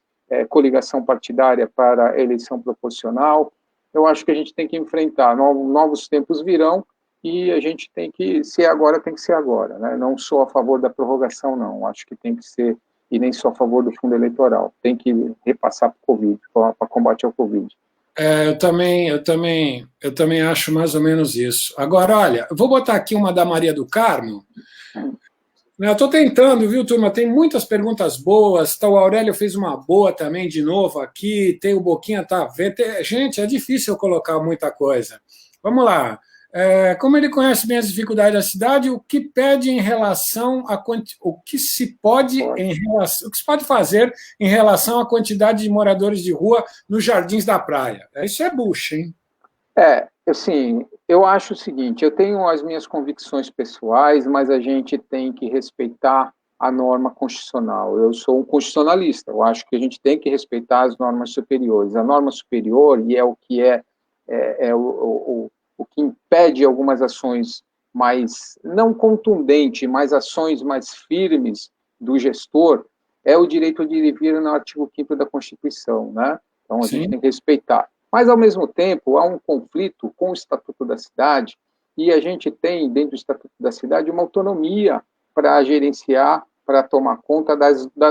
coligação partidária para eleição proporcional. Eu acho que a gente tem que enfrentar, novos tempos virão, e a gente tem que ser agora, tem que ser agora, né? Não sou a favor da prorrogação, não. Acho que tem que ser, e nem sou a favor do fundo eleitoral. Tem que repassar para o Covid, para combate ao Covid.
Eu também acho mais ou menos isso. Agora, olha, eu vou botar aqui uma da Maria do Carmo. Eu estou tentando, viu, turma? Tem muitas perguntas boas. Tá, o Aurélio fez uma boa também, de novo, aqui. Tem o Boquinha, tá vendo? Gente, é difícil eu colocar muita coisa. Vamos lá. Como ele conhece bem as dificuldades da cidade, o que pede em relação a o que se pode fazer em relação à quantidade de moradores de rua nos jardins da praia? Isso é bucha, hein?
Assim, eu acho o seguinte, eu tenho as minhas convicções pessoais, mas a gente tem que respeitar a norma constitucional. Eu sou um constitucionalista, eu acho que a gente tem que respeitar as normas superiores. A norma superior, e é o que o que impede algumas ações mais, não contundentes, mas ações mais firmes do gestor, é o direito de ir e vir no artigo 5º da Constituição, né? Então, a gente tem que respeitar. Mas, ao mesmo tempo, há um conflito com o Estatuto da Cidade, e a gente tem, dentro do Estatuto da Cidade, uma autonomia para gerenciar, para tomar conta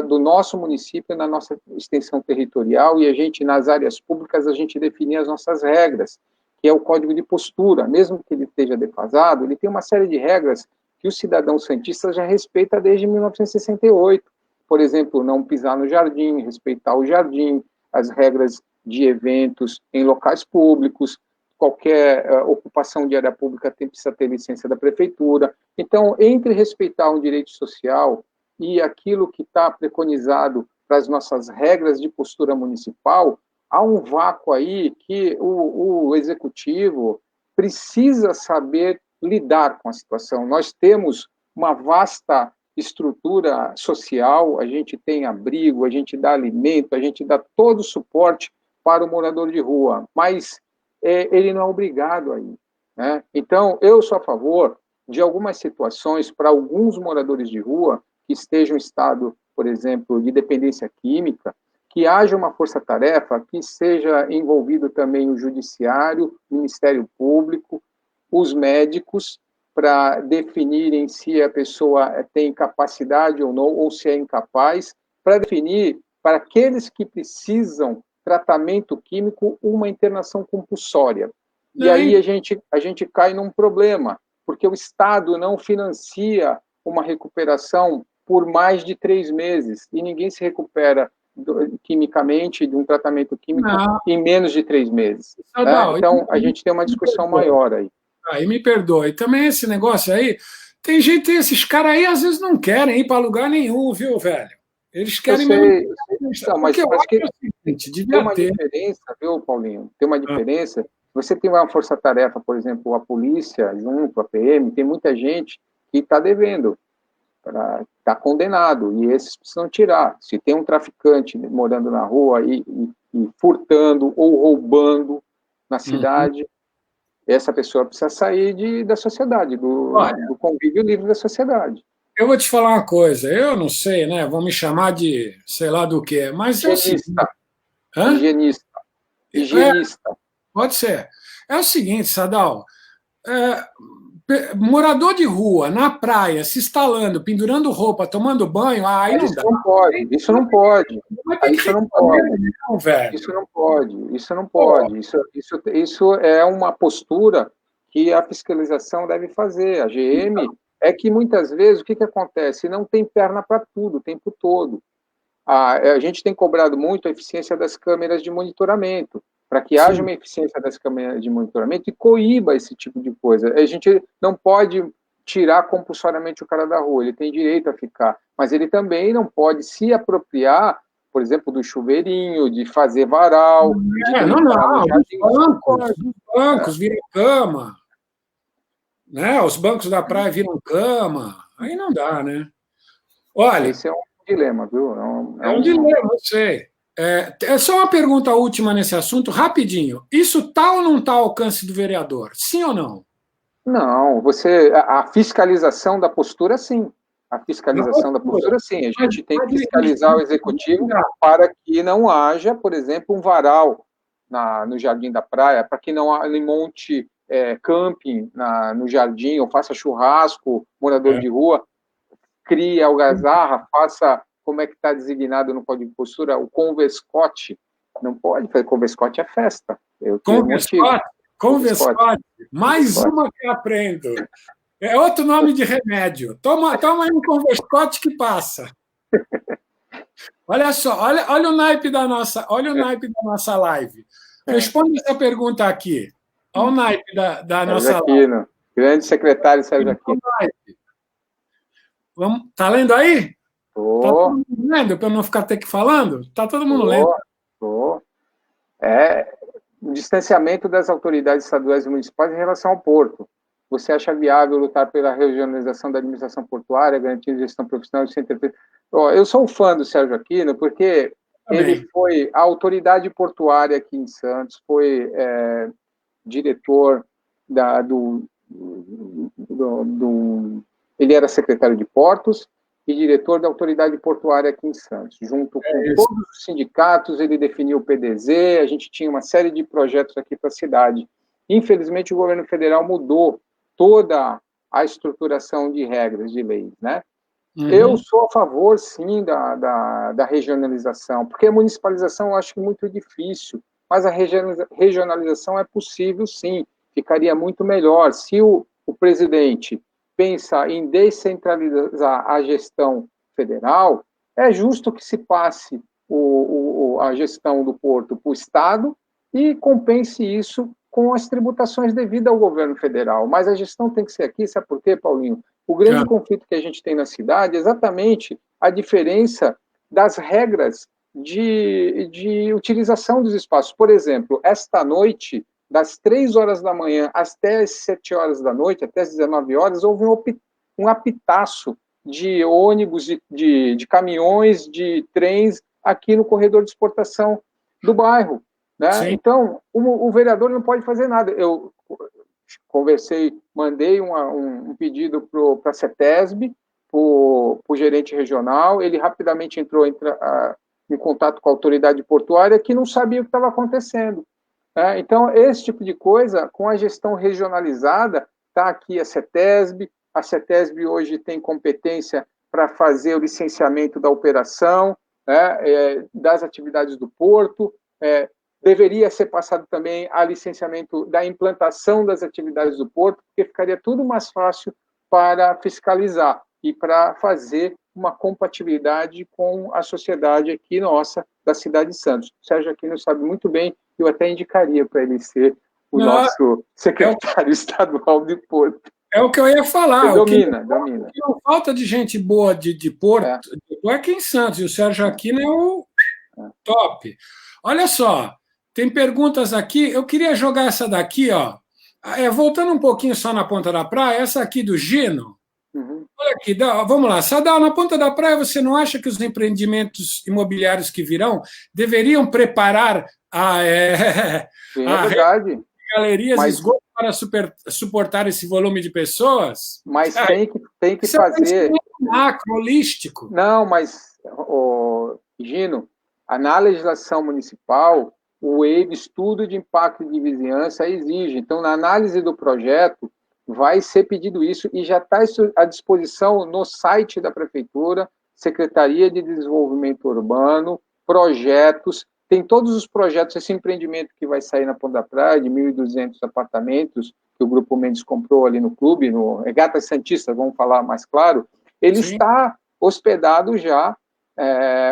do nosso município, na nossa extensão territorial, e a gente, nas áreas públicas, a gente definir as nossas regras, que é o Código de Postura. Mesmo que ele esteja defasado, ele tem uma série de regras que o cidadão santista já respeita desde 1968. Por exemplo, não pisar no jardim, respeitar o jardim, as regras de eventos em locais públicos, qualquer ocupação de área pública precisa ter licença da prefeitura. Então, entre respeitar um direito social e aquilo que está preconizado para as nossas regras de postura municipal, há um vácuo aí que o executivo precisa saber lidar com a situação. Nós temos uma vasta estrutura social, a gente tem abrigo, a gente dá alimento, a gente dá todo o suporte para o morador de rua, mas ele não é obrigado a ir, né? Então, eu sou a favor de algumas situações para alguns moradores de rua que estejam em estado, por exemplo, de dependência química, que haja uma força-tarefa, que seja envolvido também o judiciário, o Ministério Público, os médicos, para definirem se a pessoa tem capacidade ou não, ou se é incapaz, para definir, para aqueles que precisam tratamento químico, uma internação compulsória. E aí a gente cai num problema, porque o Estado não financia uma recuperação por mais de 3 meses, e ninguém se recupera quimicamente, de um tratamento químico, em menos de 3 meses. Né? Então, a gente tem uma discussão maior aí.
Aí me perdoe. Também esse negócio aí, tem gente, esses caras aí, às vezes não querem ir para lugar nenhum, viu, velho? Eles querem mesmo.
Não, mas acho que tem uma diferença, viu, Paulinho? Tem uma diferença. Você tem uma força-tarefa, por exemplo, a polícia, junto, a PM, tem muita gente que está devendo, está condenado, e esses precisam tirar. Se tem um traficante morando na rua e furtando ou roubando na cidade, essa pessoa precisa sair da sociedade, do convívio livre da sociedade.
Eu vou te falar uma coisa, eu não sei, né? Vão me chamar de sei lá do que, mas
higienista.
Pode ser. É o seguinte, Sadal, morador de rua, na praia, se instalando, pendurando roupa, tomando banho, aí não dá.
Isso não pode. Isso é uma postura que a fiscalização deve fazer. A GM é que, muitas vezes, o que acontece? Não tem perna para tudo, o tempo todo. A gente tem cobrado muito a eficiência das câmeras de monitoramento, para que haja uma eficiência das câmeras de monitoramento e coíba esse tipo de coisa. A gente não pode tirar compulsoriamente o cara da rua, ele tem direito a ficar, mas ele também não pode se apropriar, por exemplo, do chuveirinho, de fazer varal.
Os bancos viram cama, né? Os bancos da praia viram cama, aí não dá, né? Olha,
esse é um dilema, viu?
É um dilema, eu sei. É só uma pergunta última nesse assunto, rapidinho. Isso está ou não está ao alcance do vereador? Sim ou não?
Não, a fiscalização da postura, sim. A fiscalização da postura, sim. A gente tem que fiscalizar o executivo para que não haja, por exemplo, um varal no Jardim da Praia, para que não monte camping no jardim, ou faça churrasco, morador de rua, crie algazarra, faça, como é que está designado no Código de Postura, o converscote. Não pode fazer converscote, é festa.
Converscote. Mais uma que eu aprendo. É outro nome de remédio. Toma aí um converscote que passa. Olha só, olha o naipe da nossa live. Responde essa pergunta aqui. Olha o naipe da nossa
live. Grande secretário Sérgio Aquino.
Está lendo aí?
Estou.
Está todo mundo lendo, para eu não ficar até que falando? Está todo mundo lendo.
Estou. O distanciamento das autoridades estaduais e municipais em relação ao porto. Você acha viável lutar pela regionalização da administração portuária, garantindo gestão profissional e sem interferência? Eu sou um fã do Sérgio Aquino, porque ele foi a autoridade portuária aqui em Santos, foi diretor ele era secretário de Portos e diretor da autoridade portuária aqui em Santos. Junto com todos os sindicatos, ele definiu o PDZ, a gente tinha uma série de projetos aqui para a cidade. Infelizmente, o governo federal mudou toda a estruturação de regras, de leis, né? Eu sou a favor, sim, da regionalização, porque a municipalização eu acho muito difícil, mas a regionalização é possível, sim, ficaria muito melhor. Se o presidente pensa em descentralizar a gestão federal, é justo que se passe a gestão do porto para o Estado e compense isso com as tributações devidas ao governo federal. Mas a gestão tem que ser aqui, sabe por quê, Paulinho? O grande conflito que a gente tem na cidade é exatamente a diferença das regras de utilização dos espaços. Por exemplo, esta noite, das 3 horas da manhã até as 7 horas da noite, até as 19 horas, houve um apitaço de ônibus, de caminhões, de trens aqui no corredor de exportação do bairro. Né? Então, o vereador não pode fazer nada. Eu conversei, mandei um pedido para a CETESB, para o gerente regional, ele rapidamente entrou em contato com a autoridade portuária, que não sabia o que estava acontecendo. Então, esse tipo de coisa, com a gestão regionalizada, está aqui a CETESB hoje tem competência para fazer o licenciamento da operação, das atividades do porto, deveria ser passado também a licenciamento da implantação das atividades do porto, porque ficaria tudo mais fácil para fiscalizar e para fazer uma compatibilidade com a sociedade aqui nossa, da cidade de Santos. O Sérgio Aquino sabe muito bem, eu até indicaria para ele ser o nosso secretário estadual de Porto.
É o que eu ia falar.
Domina.
A falta de gente boa de Porto é aqui em Santos, e o Sérgio Aquino é o top. Olha só, tem perguntas aqui, eu queria jogar essa daqui, ó. Voltando um pouquinho só na Ponta da Praia, essa aqui do Gino. Olha aqui, vamos lá. Sadal, na Ponta da Praia, você não acha que os empreendimentos imobiliários que virão deveriam preparar
Sim, é verdade.
Galerias e esgoto para suportar esse volume de pessoas?
Mas tem que fazer...
macro, holístico.
Não, mas, Gino, na legislação municipal, o EIV, Estudo de Impacto de Vizinhança, exige. Então, na análise do projeto, vai ser pedido isso e já está à disposição no site da Prefeitura, Secretaria de Desenvolvimento Urbano, projetos, tem todos os projetos, esse empreendimento que vai sair na Ponta da Praia, de 1.200 apartamentos, que o Grupo Mendes comprou ali no clube, no Regatas Santista, vamos falar mais claro, ele está hospedado já,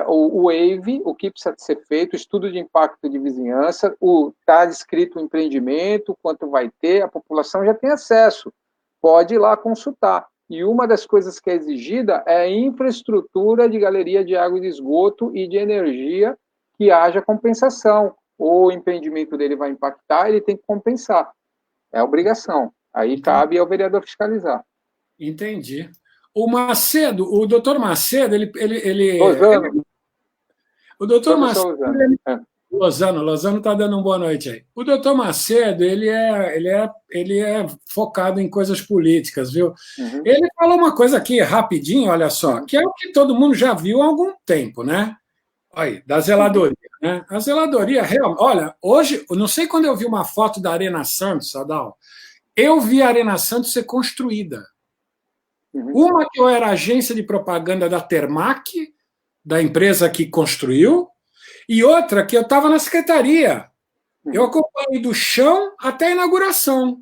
o WAVE, o que precisa ser feito, estudo de impacto de vizinhança, está descrito o empreendimento, quanto vai ter, a população já tem acesso, pode ir lá consultar. E uma das coisas que é exigida é a infraestrutura de galeria de água e de esgoto e de energia, que haja compensação. Ou o empreendimento dele vai impactar, ele tem que compensar. É obrigação. Aí cabe ao vereador fiscalizar.
Entendi. O doutor Macedo, o doutor Macedo, Lozano está dando uma boa noite aí. O doutor Macedo, ele é focado em coisas políticas, viu?
Uhum.
Ele falou uma coisa aqui, rapidinho, olha só, que é o que todo mundo já viu há algum tempo, né? Olha, da zeladoria, né? A zeladoria, realmente. Olha, hoje, eu não sei quando eu vi uma foto da Arena Santos, Sadal, eu vi a Arena Santos ser construída. Uma que eu era agência de propaganda da Termac, da empresa que construiu, e outra que eu estava na secretaria. Eu acompanhei do chão até a inauguração.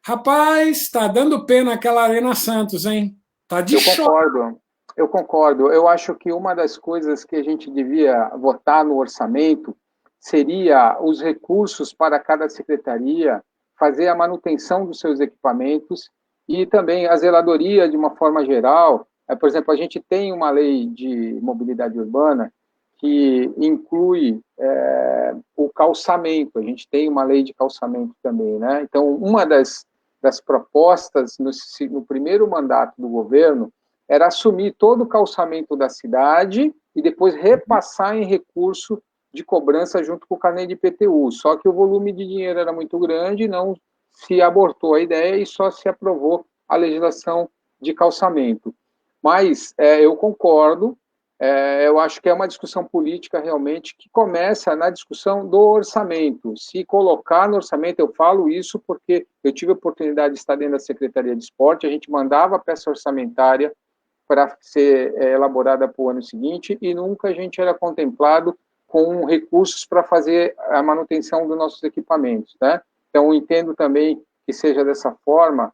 Rapaz, está dando pena aquela Arena Santos, hein? Tá de choque.
Eu concordo. Eu acho que uma das coisas que a gente devia votar no orçamento seria os recursos para cada secretaria fazer a manutenção dos seus equipamentos e também a zeladoria de uma forma geral. Por exemplo, a gente tem uma lei de mobilidade urbana que inclui o calçamento. A gente tem uma lei de calçamento também, né? Então, uma das propostas no primeiro mandato do governo era assumir todo o calçamento da cidade e depois repassar em recurso de cobrança junto com o carnê de IPTU. Só que o volume de dinheiro era muito grande, não se abortou a ideia e só se aprovou a legislação de calçamento. Mas eu concordo, eu acho que é uma discussão política realmente que começa na discussão do orçamento. Se colocar no orçamento, eu falo isso porque eu tive a oportunidade de estar dentro da Secretaria de Esporte, a gente mandava a peça orçamentária para ser elaborada para o ano seguinte e nunca a gente era contemplado com recursos para fazer a manutenção dos nossos equipamentos, né? Então, entendo também que seja dessa forma,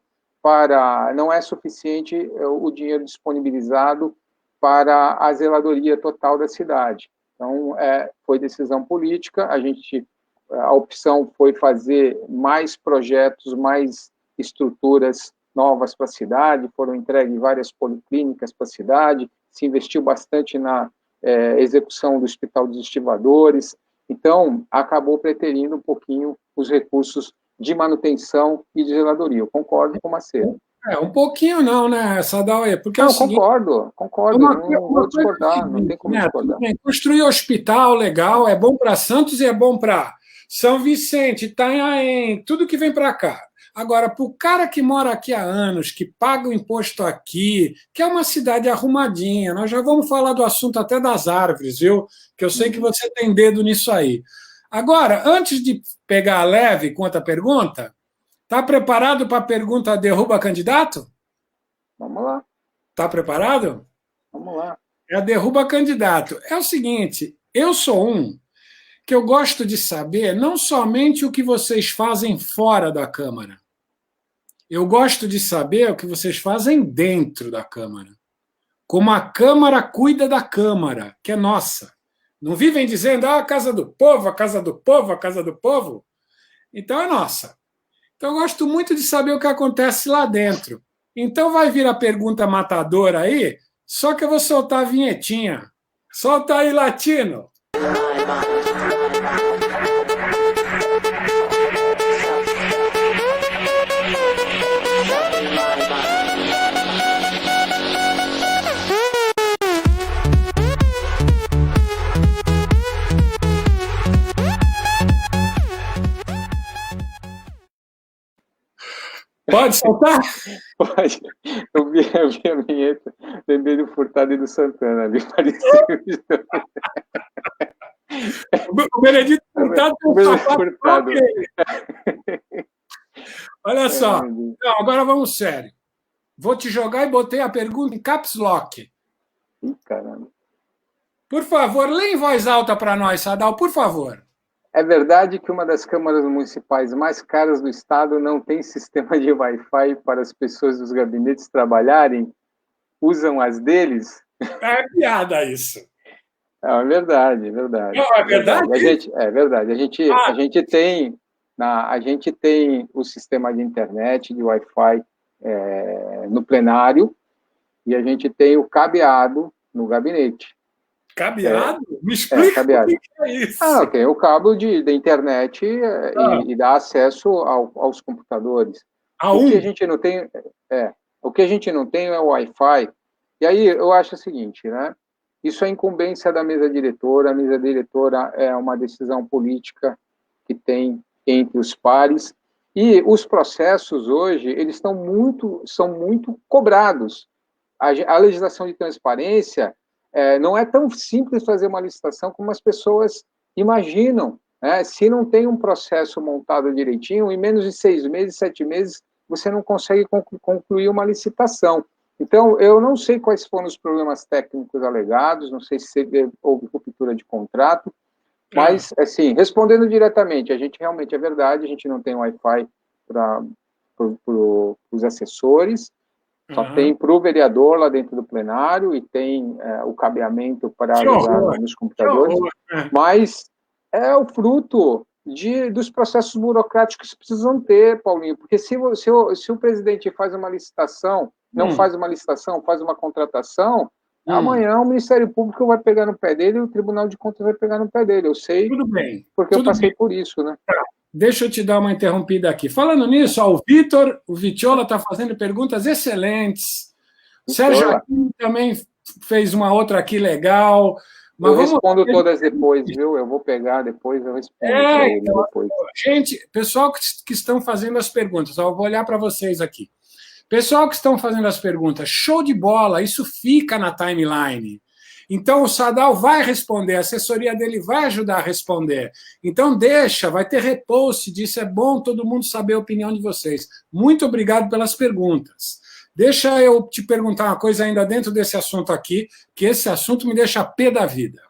não é suficiente o dinheiro disponibilizado para a zeladoria total da cidade. Então, foi decisão política, a opção foi fazer mais projetos, mais estruturas novas para a cidade, foram entregues várias policlínicas para a cidade, se investiu bastante na execução do Hospital dos Estivadores, então acabou preterindo um pouquinho os recursos de manutenção e de zeladoria. Eu concordo com o Macedo.
Um pouquinho não, né, Sadal? Porque
não, concordo, não vou discordar, não tem como discordar.
Construir hospital, legal, é bom para Santos e é bom para São Vicente, Itanhaém, tudo que vem para cá. Agora, para o cara que mora aqui há anos, que paga o imposto aqui, que é uma cidade arrumadinha, nós já vamos falar do assunto até das árvores, viu? Que eu sei que você tem dedo nisso aí. Agora, antes de pegar a leve com outra pergunta, está preparado para a pergunta derruba candidato?
Vamos lá.
Está preparado?
Vamos lá.
É a derruba candidato. É o seguinte, eu sou que eu gosto de saber não somente o que vocês fazem fora da Câmara. Eu gosto de saber o que vocês fazem dentro da Câmara. Como a Câmara cuida da Câmara, que é nossa. Não vivem dizendo, a casa do povo, a casa do povo, a casa do povo. Então é nossa. Então eu gosto muito de saber o que acontece lá dentro. Então vai vir a pergunta matadora aí, só que eu vou soltar a vinhetinha. Solta aí, Latino. Pode soltar?
Pode. Eu vi a vinheta, lembrei do Furtado e do Santana ali, parecido.
O Benedito Furtado tem um
Furtado.
Olha só. Não, agora vamos sério. Vou te jogar e botei a pergunta em caps lock.
Ih, caramba.
Por favor, lê em voz alta para nós, Sadal, por favor.
É verdade que uma das câmaras municipais mais caras do estado não tem sistema de Wi-Fi para as pessoas dos gabinetes trabalharem? Usam as deles?
É piada isso.
É verdade, é verdade.
Não, é verdade?
É verdade. A gente tem o sistema de internet, de Wi-Fi no plenário, e a gente tem o cabeado no gabinete.
Cabeado? Me explica
cabeado.
O que é isso.
Tem o cabo da internet e dá acesso aos computadores. O que a gente não tem o Wi-Fi. E aí eu acho o seguinte, né? Isso é incumbência da mesa diretora. A mesa diretora é uma decisão política que tem entre os pares. E os processos hoje, eles são muito cobrados. A legislação de transparência não é tão simples fazer uma licitação como as pessoas imaginam. Se não tem um processo montado direitinho, em menos de 6 meses, 7 meses, você não consegue concluir uma licitação. Então, eu não sei quais foram os problemas técnicos alegados, não sei se houve ruptura de contrato, mas, assim, respondendo diretamente, a gente realmente é verdade, a gente não tem Wi-Fi para os assessores, só tem para o vereador lá dentro do plenário e tem o cabeamento para usar nos computadores, mas é o fruto dos processos burocráticos que precisam ter, Paulinho, porque se o presidente faz uma licitação, não faz uma licitação, faz uma contratação, amanhã o Ministério Público vai pegar no pé dele e o Tribunal de Contas vai pegar no pé dele. Eu sei,
tudo bem,
porque eu passei por isso, né?
Deixa eu te dar uma interrompida aqui. Falando nisso, o Vitiola está fazendo perguntas excelentes. O Sérgio Aquino também fez uma outra aqui legal.
Mas eu respondo todas depois, viu? Eu vou pegar depois, eu respondo para ele depois.
Gente, pessoal que estão fazendo as perguntas, eu vou olhar para vocês aqui. Pessoal que estão fazendo as perguntas, show de bola, isso fica na timeline. Então, o Sadal vai responder, a assessoria dele vai ajudar a responder. Então, deixa, vai ter repost disso, é bom todo mundo saber a opinião de vocês. Muito obrigado pelas perguntas. Deixa eu te perguntar uma coisa ainda dentro desse assunto aqui, que esse assunto me deixa pé da vida.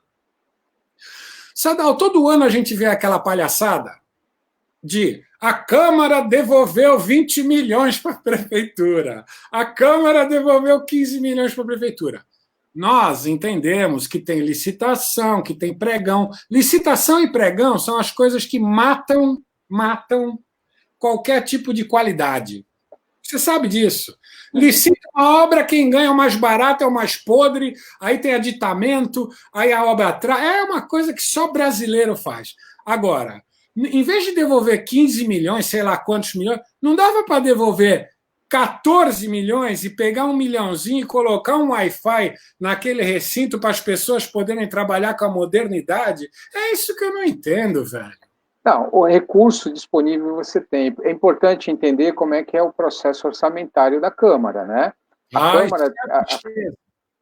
Sadal, todo ano a gente vê aquela palhaçada de a Câmara devolveu 20 milhões para a Prefeitura, a Câmara devolveu 15 milhões para a Prefeitura. Nós entendemos que tem licitação, que tem pregão. Licitação e pregão são as coisas que matam qualquer tipo de qualidade. Você sabe disso. Licita uma obra, quem ganha o mais barato é o mais podre, aí tem aditamento, aí a obra atrás. É uma coisa que só brasileiro faz. Agora, em vez de devolver 15 milhões, sei lá quantos milhões, não dava para devolver 14 milhões e pegar 1 milhãozinho e colocar um Wi-Fi naquele recinto para as pessoas poderem trabalhar com a modernidade? É isso que eu não entendo, velho.
Não, o recurso disponível você tem. É importante entender como é que é o processo orçamentário da Câmara, né? Câmara...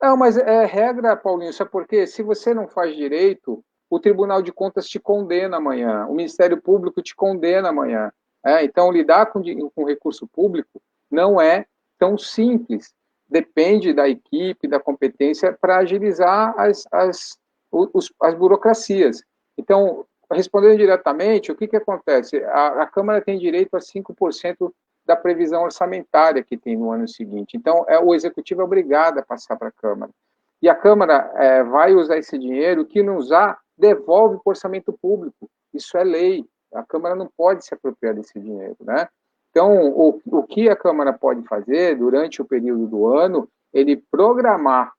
Não, mas é regra, Paulinho, sabe por quê? Se você não faz direito, o Tribunal de Contas te condena amanhã, o Ministério Público te condena amanhã. Então, lidar com recurso público não é tão simples. Depende da equipe, da competência para agilizar as burocracias. Então, respondendo diretamente, o que acontece? A Câmara tem direito a 5% da previsão orçamentária que tem no ano seguinte. Então, o Executivo é obrigado a passar para a Câmara. E a Câmara vai usar esse dinheiro, que não usar, devolve para o orçamento público. Isso é lei. A Câmara não pode se apropriar desse dinheiro, né? Então, o que a Câmara pode fazer durante o período do ano, ele programar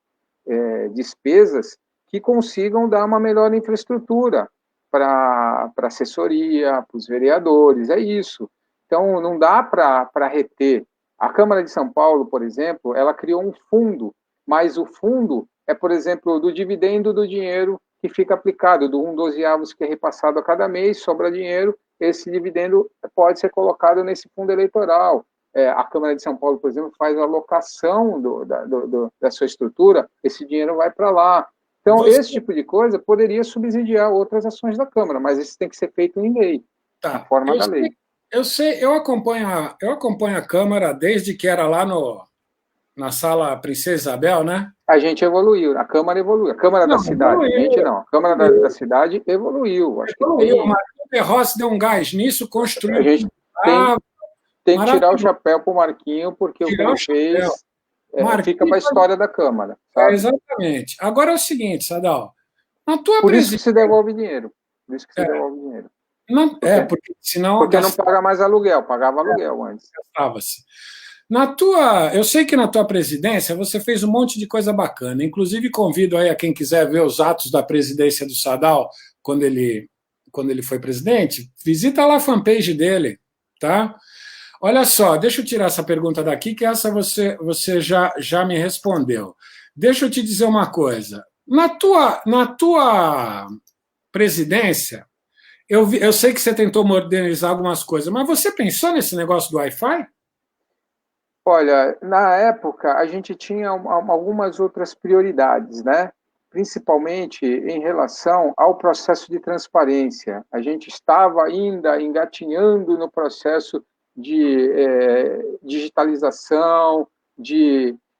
despesas que consigam dar uma melhor infraestrutura para assessoria, para os vereadores, é isso. Então, não dá para reter. A Câmara de São Paulo, por exemplo, ela criou um fundo, mas o fundo é, por exemplo, do dividendo do dinheiro que fica aplicado, do 1/12 que é repassado a cada mês, sobra dinheiro, esse dividendo pode ser colocado nesse fundo eleitoral. A Câmara de São Paulo, por exemplo, faz a alocação da sua estrutura, esse dinheiro vai para lá. Então, esse tipo de coisa poderia subsidiar outras ações da Câmara, mas isso tem que ser feito em lei, na forma da lei.
Eu acompanho a Câmara desde que era lá na sala Princesa Isabel, né?
A gente evoluiu, a Câmara evoluiu. A Câmara da cidade, a gente não. A Câmara da cidade evoluiu. Acho que tem...
O Marquinhos Rossi deu um gás nisso, construiu.
A gente tem que tirar o chapéu para o Marquinho, porque o que ele fez fica para a história da Câmara. Sabe?
Exatamente. Agora é o seguinte, Sadal.
Por isso que se devolve dinheiro. Por isso que se devolve dinheiro.
Porque senão...
Porque não paga mais aluguel, pagava aluguel antes.
Gastava-se. Eu sei que na tua presidência você fez um monte de coisa bacana. Inclusive, convido aí a quem quiser ver os atos da presidência do Sadal, quando ele foi presidente, visita lá a fanpage dele, tá? Olha só, deixa eu tirar essa pergunta daqui, que essa você já me respondeu. Deixa eu te dizer uma coisa. Na tua presidência, eu sei que você tentou modernizar algumas coisas, mas você pensou nesse negócio do Wi-Fi?
Olha, na época a gente tinha algumas outras prioridades, né? Principalmente em relação ao processo de transparência. A gente estava ainda engatinhando no processo de digitalização,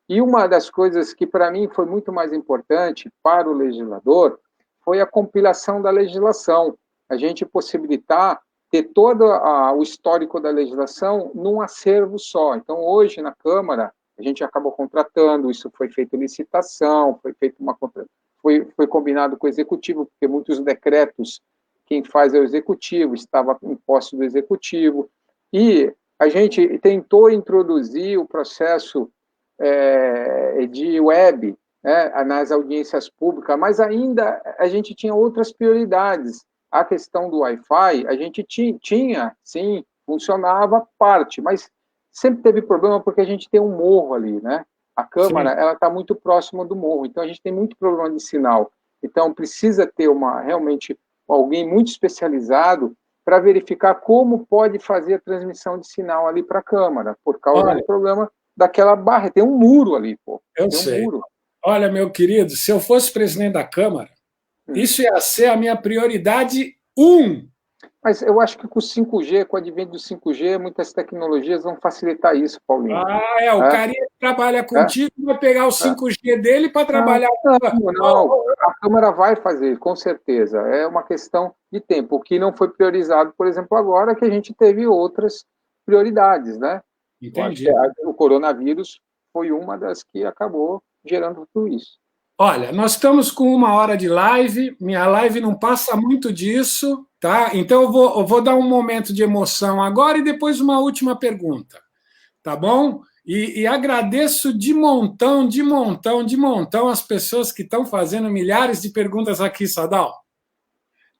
e uma das coisas que para mim foi muito mais importante para o legislador foi a compilação da legislação, a gente possibilitar ter todo o histórico da legislação num acervo só. Então, hoje, na Câmara, a gente acabou contratando, isso foi feito em licitação, foi combinado com o Executivo, porque muitos decretos, quem faz é o Executivo, estava em posse do Executivo, e a gente tentou introduzir o processo de web, né, nas audiências públicas, mas ainda a gente tinha outras prioridades. A questão do Wi-Fi, a gente tinha, sim, funcionava parte, mas sempre teve problema porque a gente tem um morro ali, né? A Câmara, ela está muito próxima do morro, então a gente tem muito problema de sinal. Então, precisa ter realmente alguém muito especializado para verificar como pode fazer a transmissão de sinal ali para a Câmara, por causa do problema daquela barra. Tem um muro ali, pô.
Eu
tem um
sei.
Muro.
Olha, meu querido, se eu fosse presidente da Câmara, isso ia ser a minha prioridade 1.
Mas eu acho que com o 5G, com o advento do 5G, muitas tecnologias vão facilitar isso, Paulinho.
O carinha que trabalha contigo vai pegar o 5G dele para trabalhar.
Não, a Câmara vai fazer, com certeza. É uma questão de tempo. O que não foi priorizado, por exemplo, agora, é que a gente teve outras prioridades, né?
Entendi.
O coronavírus foi uma das que acabou gerando tudo isso.
Olha, nós estamos com 1 hora de live, minha live não passa muito disso, tá? Então eu vou dar um momento de emoção agora e depois uma última pergunta, tá bom? E agradeço de montão as pessoas que estão fazendo milhares de perguntas aqui, Sadal.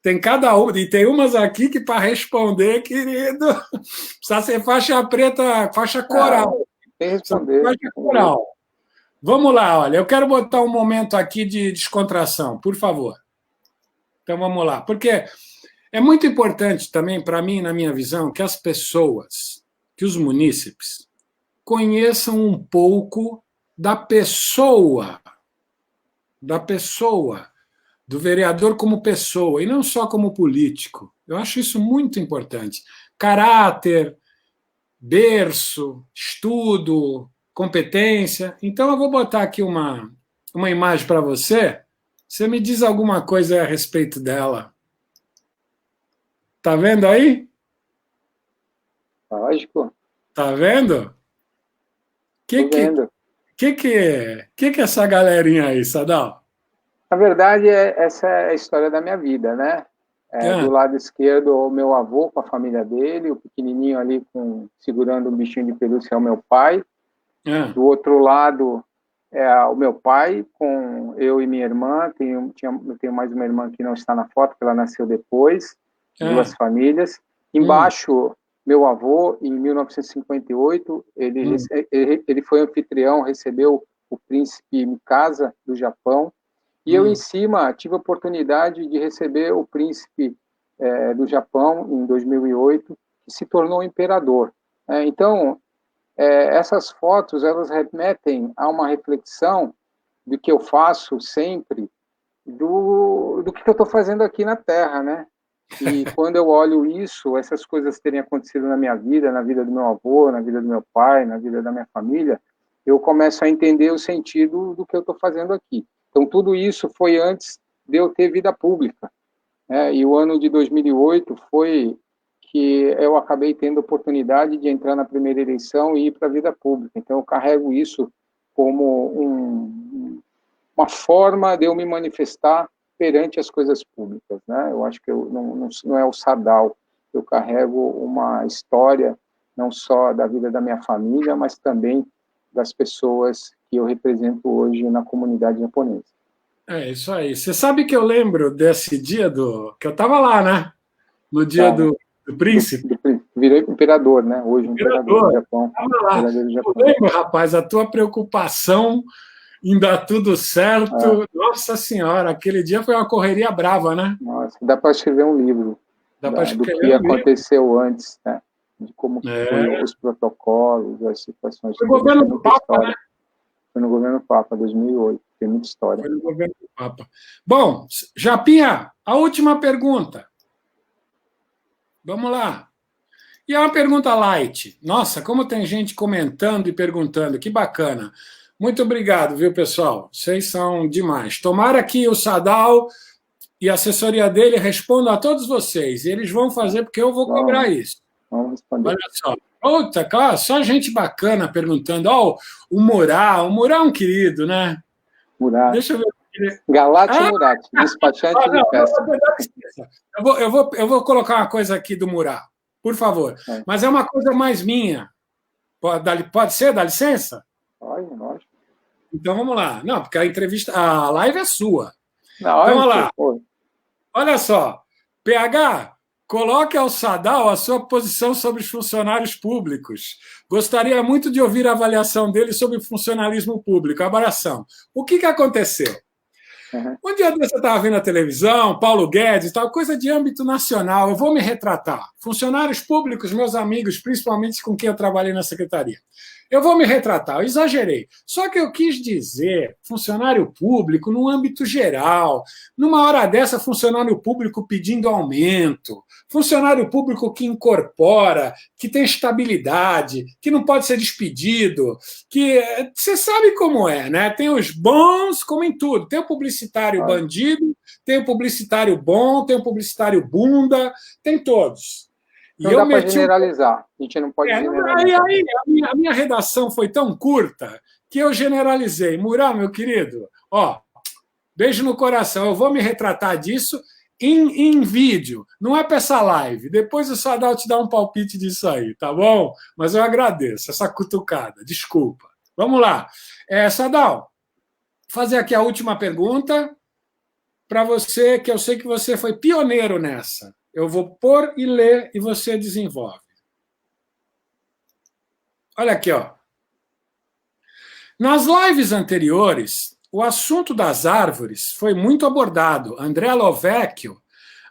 Tem cada uma, e tem umas aqui que para responder, querido, precisa ser faixa preta, faixa coral.
Tem que responder.
Faixa coral. Vamos lá, olha, eu quero botar um momento aqui de descontração, por favor. Então vamos lá, porque é muito importante também, para mim, na minha visão, que as pessoas, que os munícipes, conheçam um pouco da pessoa, do vereador como pessoa, e não só como político. Eu acho isso muito importante. Caráter, berço, estudo, competência. Então, eu vou botar aqui uma imagem para você. Você me diz alguma coisa a respeito dela. Tá vendo aí?
Lógico.
Tá vendo?
Que
é essa galerinha aí, Sadal?
Na verdade, essa é a história da minha vida, né? Do lado esquerdo, o meu avô com a família dele, o pequenininho ali segurando um bichinho de pelúcia é o meu pai. Do outro lado o meu pai, com eu e minha irmã. Eu tenho mais uma irmã que não está na foto, porque ela nasceu depois, 2 famílias. Embaixo, meu avô, em 1958, ele foi anfitrião, recebeu o príncipe Mikasa, do Japão, e eu, em cima, tive a oportunidade de receber o príncipe do Japão, em 2008, que se tornou imperador. Então, essas fotos, elas remetem a uma reflexão do que eu faço sempre, do que eu estou fazendo aqui na Terra, né? E quando eu olho isso, essas coisas terem acontecido na minha vida, na vida do meu avô, na vida do meu pai, na vida da minha família, eu começo a entender o sentido do que eu estou fazendo aqui. Então, tudo isso foi antes de eu ter vida pública. E o ano de 2008 foi que eu acabei tendo a oportunidade de entrar na primeira eleição e ir para a vida pública. Então, eu carrego isso como uma forma de eu me manifestar perante as coisas públicas, né? Eu acho que não é o Sadal. Eu carrego uma história não só da vida da minha família, mas também das pessoas que eu represento hoje na comunidade japonesa.
É isso aí. Você sabe que eu lembro desse dia que eu estava lá, né? No dia do príncipe.
Virei imperador, né? Hoje, imperador do Japão.
Eu lembro, rapaz, a tua preocupação ainda tudo certo. Nossa Senhora, aquele dia foi uma correria brava, né?
Nossa, dá para escrever um livro
Dá para
do
escrever
que
um livro.
aconteceu antes, né? De como foram os protocolos, as situações.
Foi o governo do Papa, né?
Foi no governo Papa, 2008. Tem muita história.
Foi no governo do Papa. Bom, Japinha, a última pergunta. Vamos lá. E é uma pergunta light. Nossa, como tem gente comentando e perguntando. Que bacana. Muito obrigado, viu, pessoal? Vocês são demais. Tomara que o Sadal e a assessoria dele respondam a todos vocês. E eles vão fazer, porque eu vou cobrar isso.
Vamos responder.
Olha só. Outra, cara, só gente bacana perguntando. Ó, o Murat é um querido, né?
Murat.
Deixa eu ver.
Galate Murat, despachante de peça.
Eu vou colocar uma coisa aqui do Murat, por favor. Mas é uma coisa mais minha. Pode ser? Dá licença?
Pode.
Então vamos lá. Não, porque a live é sua.
Não,
então vamos lá. Olha só. PH, coloque ao Sadal a sua posição sobre os funcionários públicos. Gostaria muito de ouvir a avaliação dele sobre o funcionalismo público. Abração. O que aconteceu? Um dia desse eu estava vendo a televisão, Paulo Guedes, tal, coisa de âmbito nacional. Eu vou me retratar. Funcionários públicos, meus amigos, principalmente com quem eu trabalhei na secretaria. Eu vou me retratar, eu exagerei. Só que eu quis dizer funcionário público no âmbito geral. Numa hora dessa, funcionário público pedindo aumento, funcionário público que incorpora, que tem estabilidade, que não pode ser despedido, que você sabe como é, né? Tem os bons, como em tudo. Tem o publicitário bandido, tem o publicitário bom, tem o publicitário bunda, tem todos.
Não dá para generalizar. A gente não pode generalizar.
A minha redação foi tão curta que eu generalizei. Murat, meu querido, ó, beijo no coração. Eu vou me retratar disso em vídeo. Não é para essa live. Depois o Sadal te dá um palpite disso aí, tá bom? Mas eu agradeço essa cutucada. Desculpa. Vamos lá. Sadal, fazer aqui a última pergunta para você, que eu sei que você foi pioneiro nessa. Eu vou pôr e ler e você desenvolve. Olha aqui, ó. Nas lives anteriores, o assunto das árvores foi muito abordado. Andrea Lovecchio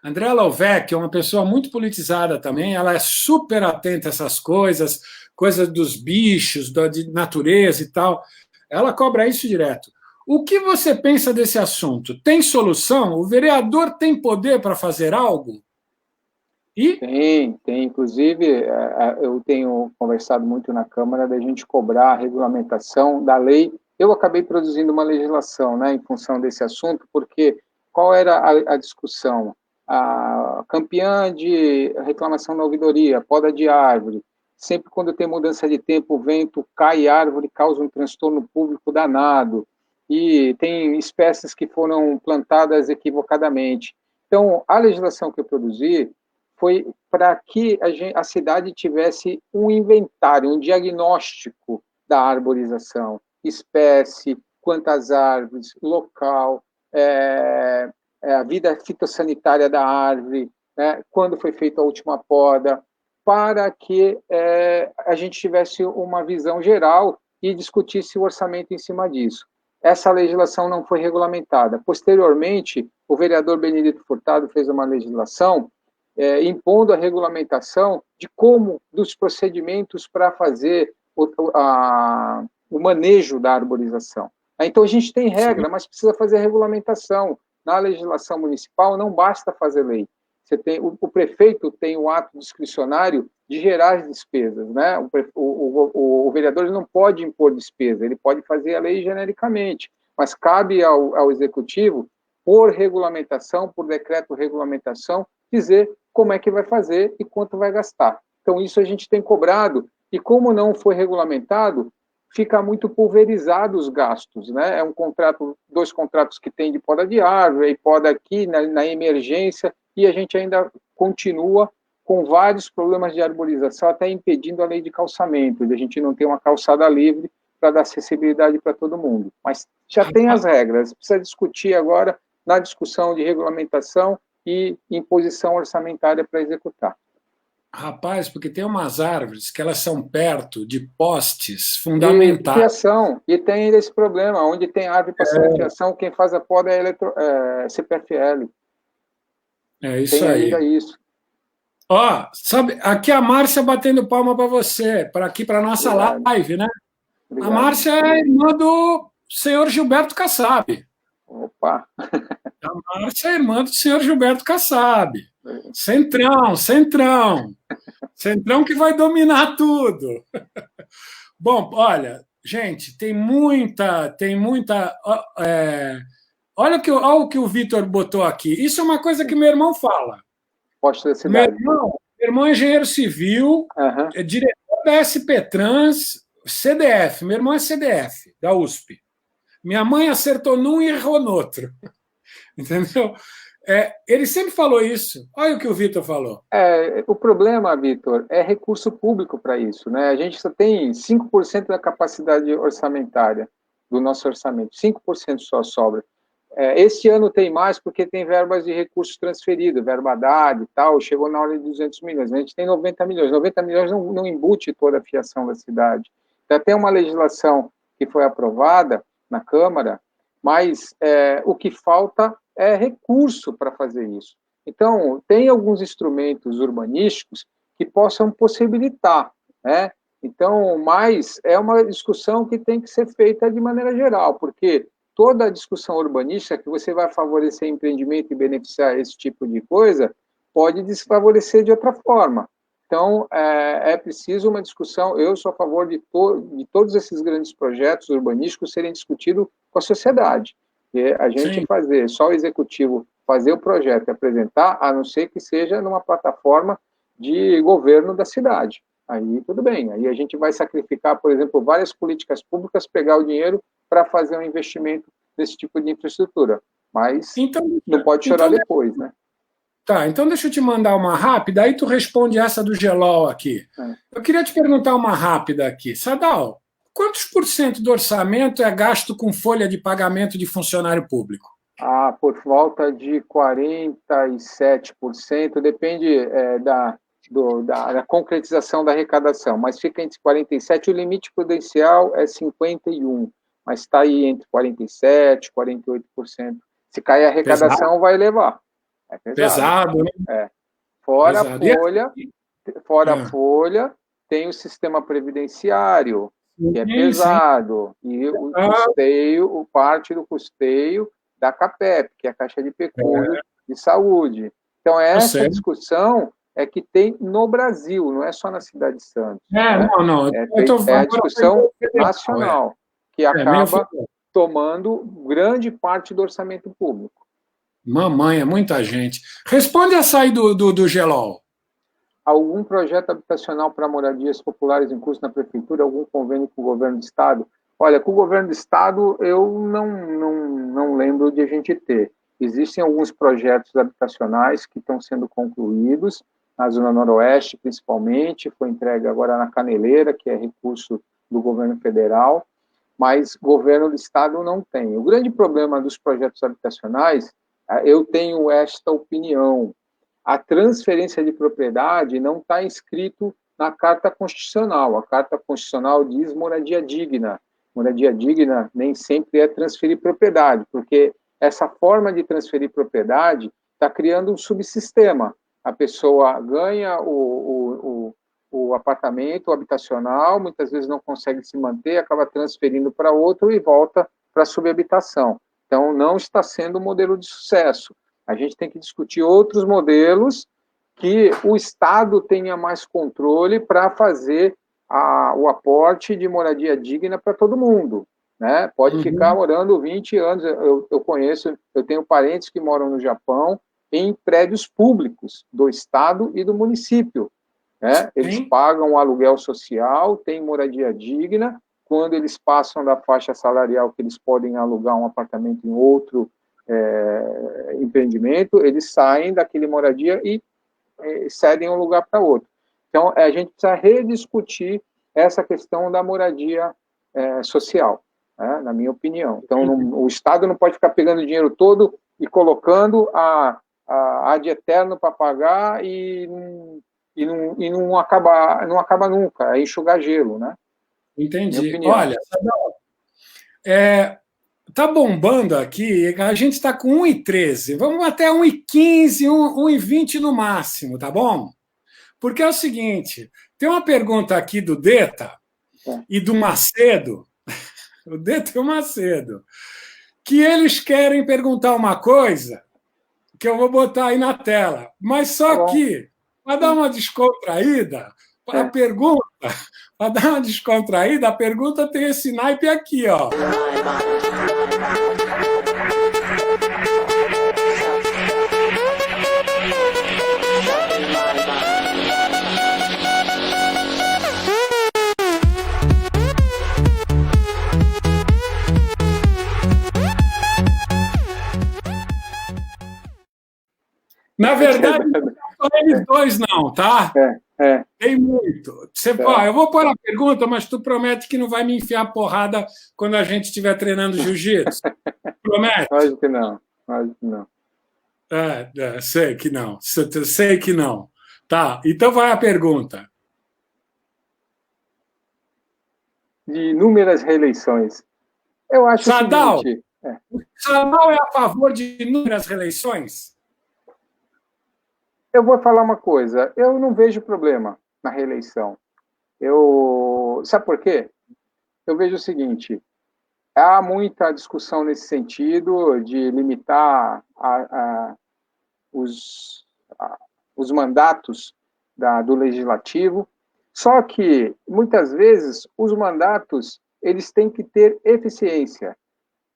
é uma pessoa muito politizada também, ela é super atenta a essas coisas dos bichos, de natureza e tal. Ela cobra isso direto. O que você pensa desse assunto? Tem solução? O vereador tem poder para fazer algo?
Tem. Inclusive, eu tenho conversado muito na Câmara da gente cobrar a regulamentação da lei. Eu acabei produzindo uma legislação, né, em função desse assunto, porque qual era a discussão? A campeã de reclamação da ouvidoria, poda de árvore. Sempre quando tem mudança de tempo, o vento cai árvore, causa um transtorno público danado. E tem espécies que foram plantadas equivocadamente. Então, a legislação que eu produzi foi para que a cidade tivesse um inventário, um diagnóstico da arborização, espécie, quantas árvores, local, a vida fitossanitária da árvore, né, quando foi feita a última poda, para que a gente tivesse uma visão geral e discutisse o orçamento em cima disso. Essa legislação não foi regulamentada. Posteriormente, o vereador Benedito Furtado fez uma legislação impondo a regulamentação dos procedimentos para fazer o manejo da arborização. Então, a gente tem regra, mas precisa fazer regulamentação. Na legislação municipal, não basta fazer lei. O prefeito tem o ato discricionário de gerar as despesas, né? O vereador ele não pode impor despesa, ele pode fazer a lei genericamente, mas cabe ao executivo, por regulamentação, por decreto regulamentação, dizer como é que vai fazer e quanto vai gastar. Então, isso a gente tem cobrado, e como não foi regulamentado, fica muito pulverizado os gastos, né? Dois contratos que tem de poda de árvore, e poda aqui na emergência, e a gente ainda continua com vários problemas de arborização, até impedindo a lei de calçamento, de a gente não ter uma calçada livre para dar acessibilidade para todo mundo. Mas já tem as regras, precisa discutir agora na discussão de regulamentação e imposição orçamentária para executar.
Rapaz, porque tem umas árvores que elas são perto de postes
De
fundamentais.
fiação. E tem ainda esse problema, onde tem árvore passando fiação, quem faz a poda é CPFL.
É isso
Tem
aí.
ainda isso.
Ó, sabe, aqui a Márcia batendo palma para você, para aqui para nossa
Obrigado.
live, né? A
Obrigado.
Márcia é irmã do senhor Gilberto Kassab.
Opa!
A Márcia é irmã do senhor Gilberto Kassab. Centrão, centrão. Centrão que vai dominar tudo. Bom, olha, gente, tem muita. Olha o que o Vitor botou aqui. Isso é uma coisa que meu irmão fala.
Posto da cidade.
Meu irmão é engenheiro civil, é diretor da SP Trans, CDF. Meu irmão é CDF, da USP. Minha mãe acertou num e errou no outro. Entendeu? Ele sempre falou isso. Olha o que o Vitor falou.
O problema, Vitor, é recurso público para isso, né? A gente só tem 5% da capacidade orçamentária do nosso orçamento, 5% só sobra. Este ano tem mais porque tem verbas de recursos transferidos, verba Haddad e tal, chegou na hora de 200 milhões. A gente tem 90 milhões. 90 milhões não embute toda a fiação da cidade. Já tem uma legislação que foi aprovada na Câmara, mas o que falta é recurso para fazer isso. Então, tem alguns instrumentos urbanísticos que possam possibilitar, né? Então, mas é uma discussão que tem que ser feita de maneira geral, porque toda a discussão urbanística que você vai favorecer empreendimento e beneficiar esse tipo de coisa pode desfavorecer de outra forma. Então, é preciso uma discussão. Eu sou a favor de todos esses grandes projetos urbanísticos serem discutidos com a sociedade. E a gente fazer, só o executivo fazer o projeto e apresentar, a não ser que seja numa plataforma de governo da cidade. Aí tudo bem, aí a gente vai sacrificar, por exemplo, várias políticas públicas, pegar o dinheiro para fazer um investimento desse tipo de infraestrutura. Mas não pode chorar depois, né?
Tá, então deixa eu te mandar uma rápida, aí tu responde essa do Gelol aqui. Eu queria te perguntar uma rápida aqui. Sadal, quantos por cento do orçamento é gasto com folha de pagamento de funcionário público?
Por volta de 47%, depende da concretização da arrecadação, mas fica entre 47%, o limite prudencial é 51%, mas está aí entre 47% e 48%. Se cair a arrecadação, vai levar. É pesado.
Né?
Fora a folha, tem o sistema previdenciário, que é pesado, e o custeio, parte do custeio da CAPEP, que é a Caixa de Pecúlio de Saúde. Então, essa discussão é que tem no Brasil, não é só na cidade de Santos.
Não.
É a discussão nacional, que acaba tomando grande parte do orçamento público.
Mamãe, é muita gente. Responde essa aí do Gelol.
Algum projeto habitacional para moradias populares em curso na prefeitura, algum convênio com o governo do estado? Olha, com o governo do estado eu não lembro de a gente ter. Existem alguns projetos habitacionais que estão sendo concluídos, na Zona Noroeste, principalmente, foi entregue agora na Caneleira, que é recurso do governo federal, mas governo do estado não tem. O grande problema dos projetos habitacionais, eu tenho esta opinião, a transferência de propriedade não está inscrito na Carta Constitucional. A Carta Constitucional diz moradia digna. Moradia digna nem sempre é transferir propriedade, porque essa forma de transferir propriedade está criando um subsistema. A pessoa ganha o apartamento habitacional, muitas vezes não consegue se manter, acaba transferindo para outro e volta para a subhabitação. Então, não está sendo um modelo de sucesso. A gente tem que discutir outros modelos que o Estado tenha mais controle para fazer o aporte de moradia digna para todo mundo. Né? Pode ficar morando 20 anos. Eu conheço, eu tenho parentes que moram no Japão em prédios públicos do Estado e do município. Né? Eles pagam o aluguel social, têm moradia digna. Quando eles passam da faixa salarial que eles podem alugar um apartamento em outro empreendimento, eles saem daquele moradia e cedem um lugar para outro. Então, a gente precisa rediscutir essa questão da moradia social, né, na minha opinião. Então, o Estado não pode ficar pegando o dinheiro todo e colocando ad eterno para pagar e e não acaba nunca, é enxugar gelo, né?
Entendi. Olha, tá bombando aqui, a gente está com 1,13, vamos até 1,15, 1,20 no máximo, tá bom? Porque é o seguinte, tem uma pergunta aqui do Deta e do Macedo, o Deta e o Macedo, que eles querem perguntar uma coisa que eu vou botar aí na tela, mas só que, para dar uma descontraída, a pergunta tem esse naipe aqui, ó. Na verdade, não são eles dois, não, tá? Tem muito. Eu vou pôr a pergunta, mas tu promete que não vai me enfiar porrada quando a gente estiver treinando jiu-jitsu? Promete?
Lógico que não.
Sei que não. Sei que não. Tá, então vai a pergunta.
De inúmeras reeleições. Eu acho
Sadal,
o seguinte...
Sadal é a favor de inúmeras reeleições?
Eu vou falar uma coisa, eu não vejo problema na reeleição. Sabe por quê? Eu vejo o seguinte, há muita discussão nesse sentido de limitar os mandatos do legislativo, só que, muitas vezes, os mandatos eles têm que ter eficiência,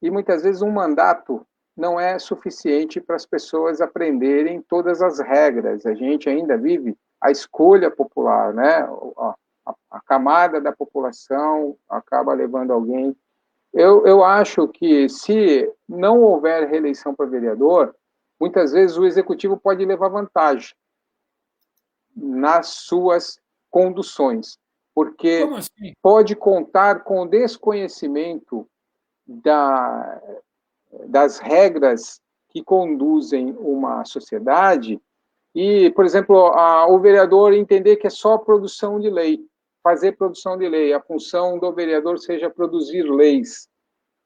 e muitas vezes um mandato não é suficiente para as pessoas aprenderem todas as regras. A gente ainda vive a escolha popular, né? A camada da população acaba levando alguém. Eu acho que, se não houver reeleição para vereador, muitas vezes o executivo pode levar vantagem nas suas conduções, porque pode contar com o desconhecimento das regras que conduzem uma sociedade e, por exemplo, o vereador entender que é só produção de lei, fazer produção de lei, a função do vereador seja produzir leis.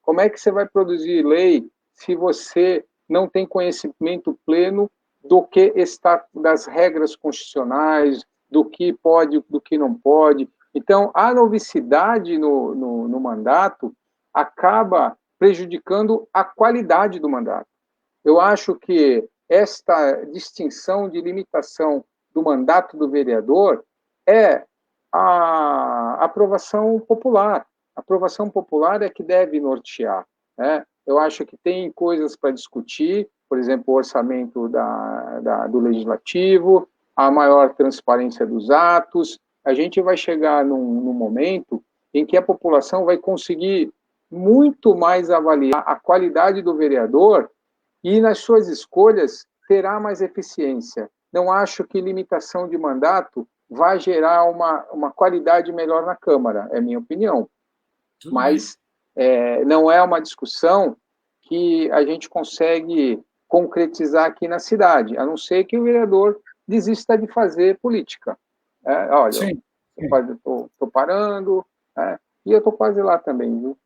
Como é que você vai produzir lei se você não tem conhecimento pleno das regras constitucionais, do que pode, do que não pode? Então, a novicidade no mandato acaba prejudicando a qualidade do mandato. Eu acho que esta distinção de limitação do mandato do vereador é a aprovação popular. A aprovação popular é que deve nortear, né? Eu acho que tem coisas para discutir, por exemplo, o orçamento do legislativo, a maior transparência dos atos. A gente vai chegar num momento em que a população vai conseguir muito mais avaliar a qualidade do vereador e, nas suas escolhas, terá mais eficiência. Não acho que limitação de mandato vai gerar uma qualidade melhor na Câmara, é a minha opinião. Mas não é uma discussão que a gente consegue concretizar aqui na cidade, a não ser que o vereador desista de fazer política. Olha, estou parando, e eu estou quase lá também, viu?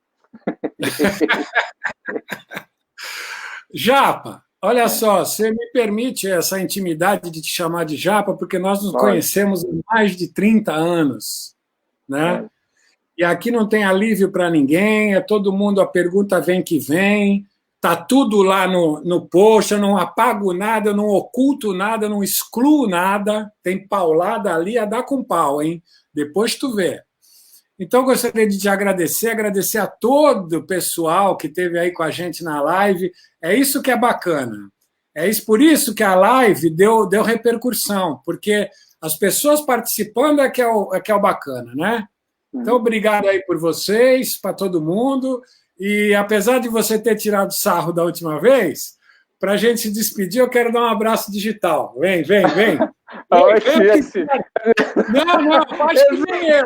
Japa, olha só, você me permite essa intimidade de te chamar de Japa, porque nós nos conhecemos há mais de 30 anos, né? E aqui não tem alívio para ninguém, é todo mundo, a pergunta vem que vem, tá tudo lá no post, eu não apago nada, eu não oculto nada, eu não excluo nada, tem paulada ali a dar com pau, hein? Depois tu vê. Então, gostaria de te agradecer a todo o pessoal que esteve aí com a gente na live. É isso que é bacana. Por isso que a live deu repercussão, porque as pessoas participando é que é o bacana, né? Então, obrigado aí por vocês, para todo mundo. E, apesar de você ter tirado sarro da última vez, para a gente se despedir, eu quero dar um abraço digital. Vem. Não, faz que nem eu.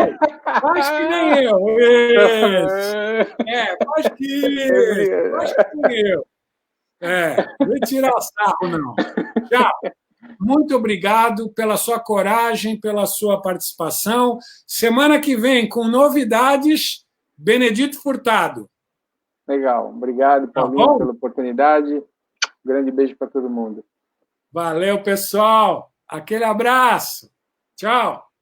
Faz que nem eu. Faz que nem eu. Não vem tirar sarro, não. Tchau. Muito obrigado pela sua coragem, pela sua participação. Semana que vem, com novidades, Benedito Furtado.
Legal. Obrigado, Paulinho, pela oportunidade. Grande beijo para todo mundo.
Valeu, pessoal. Aquele abraço. Tchau.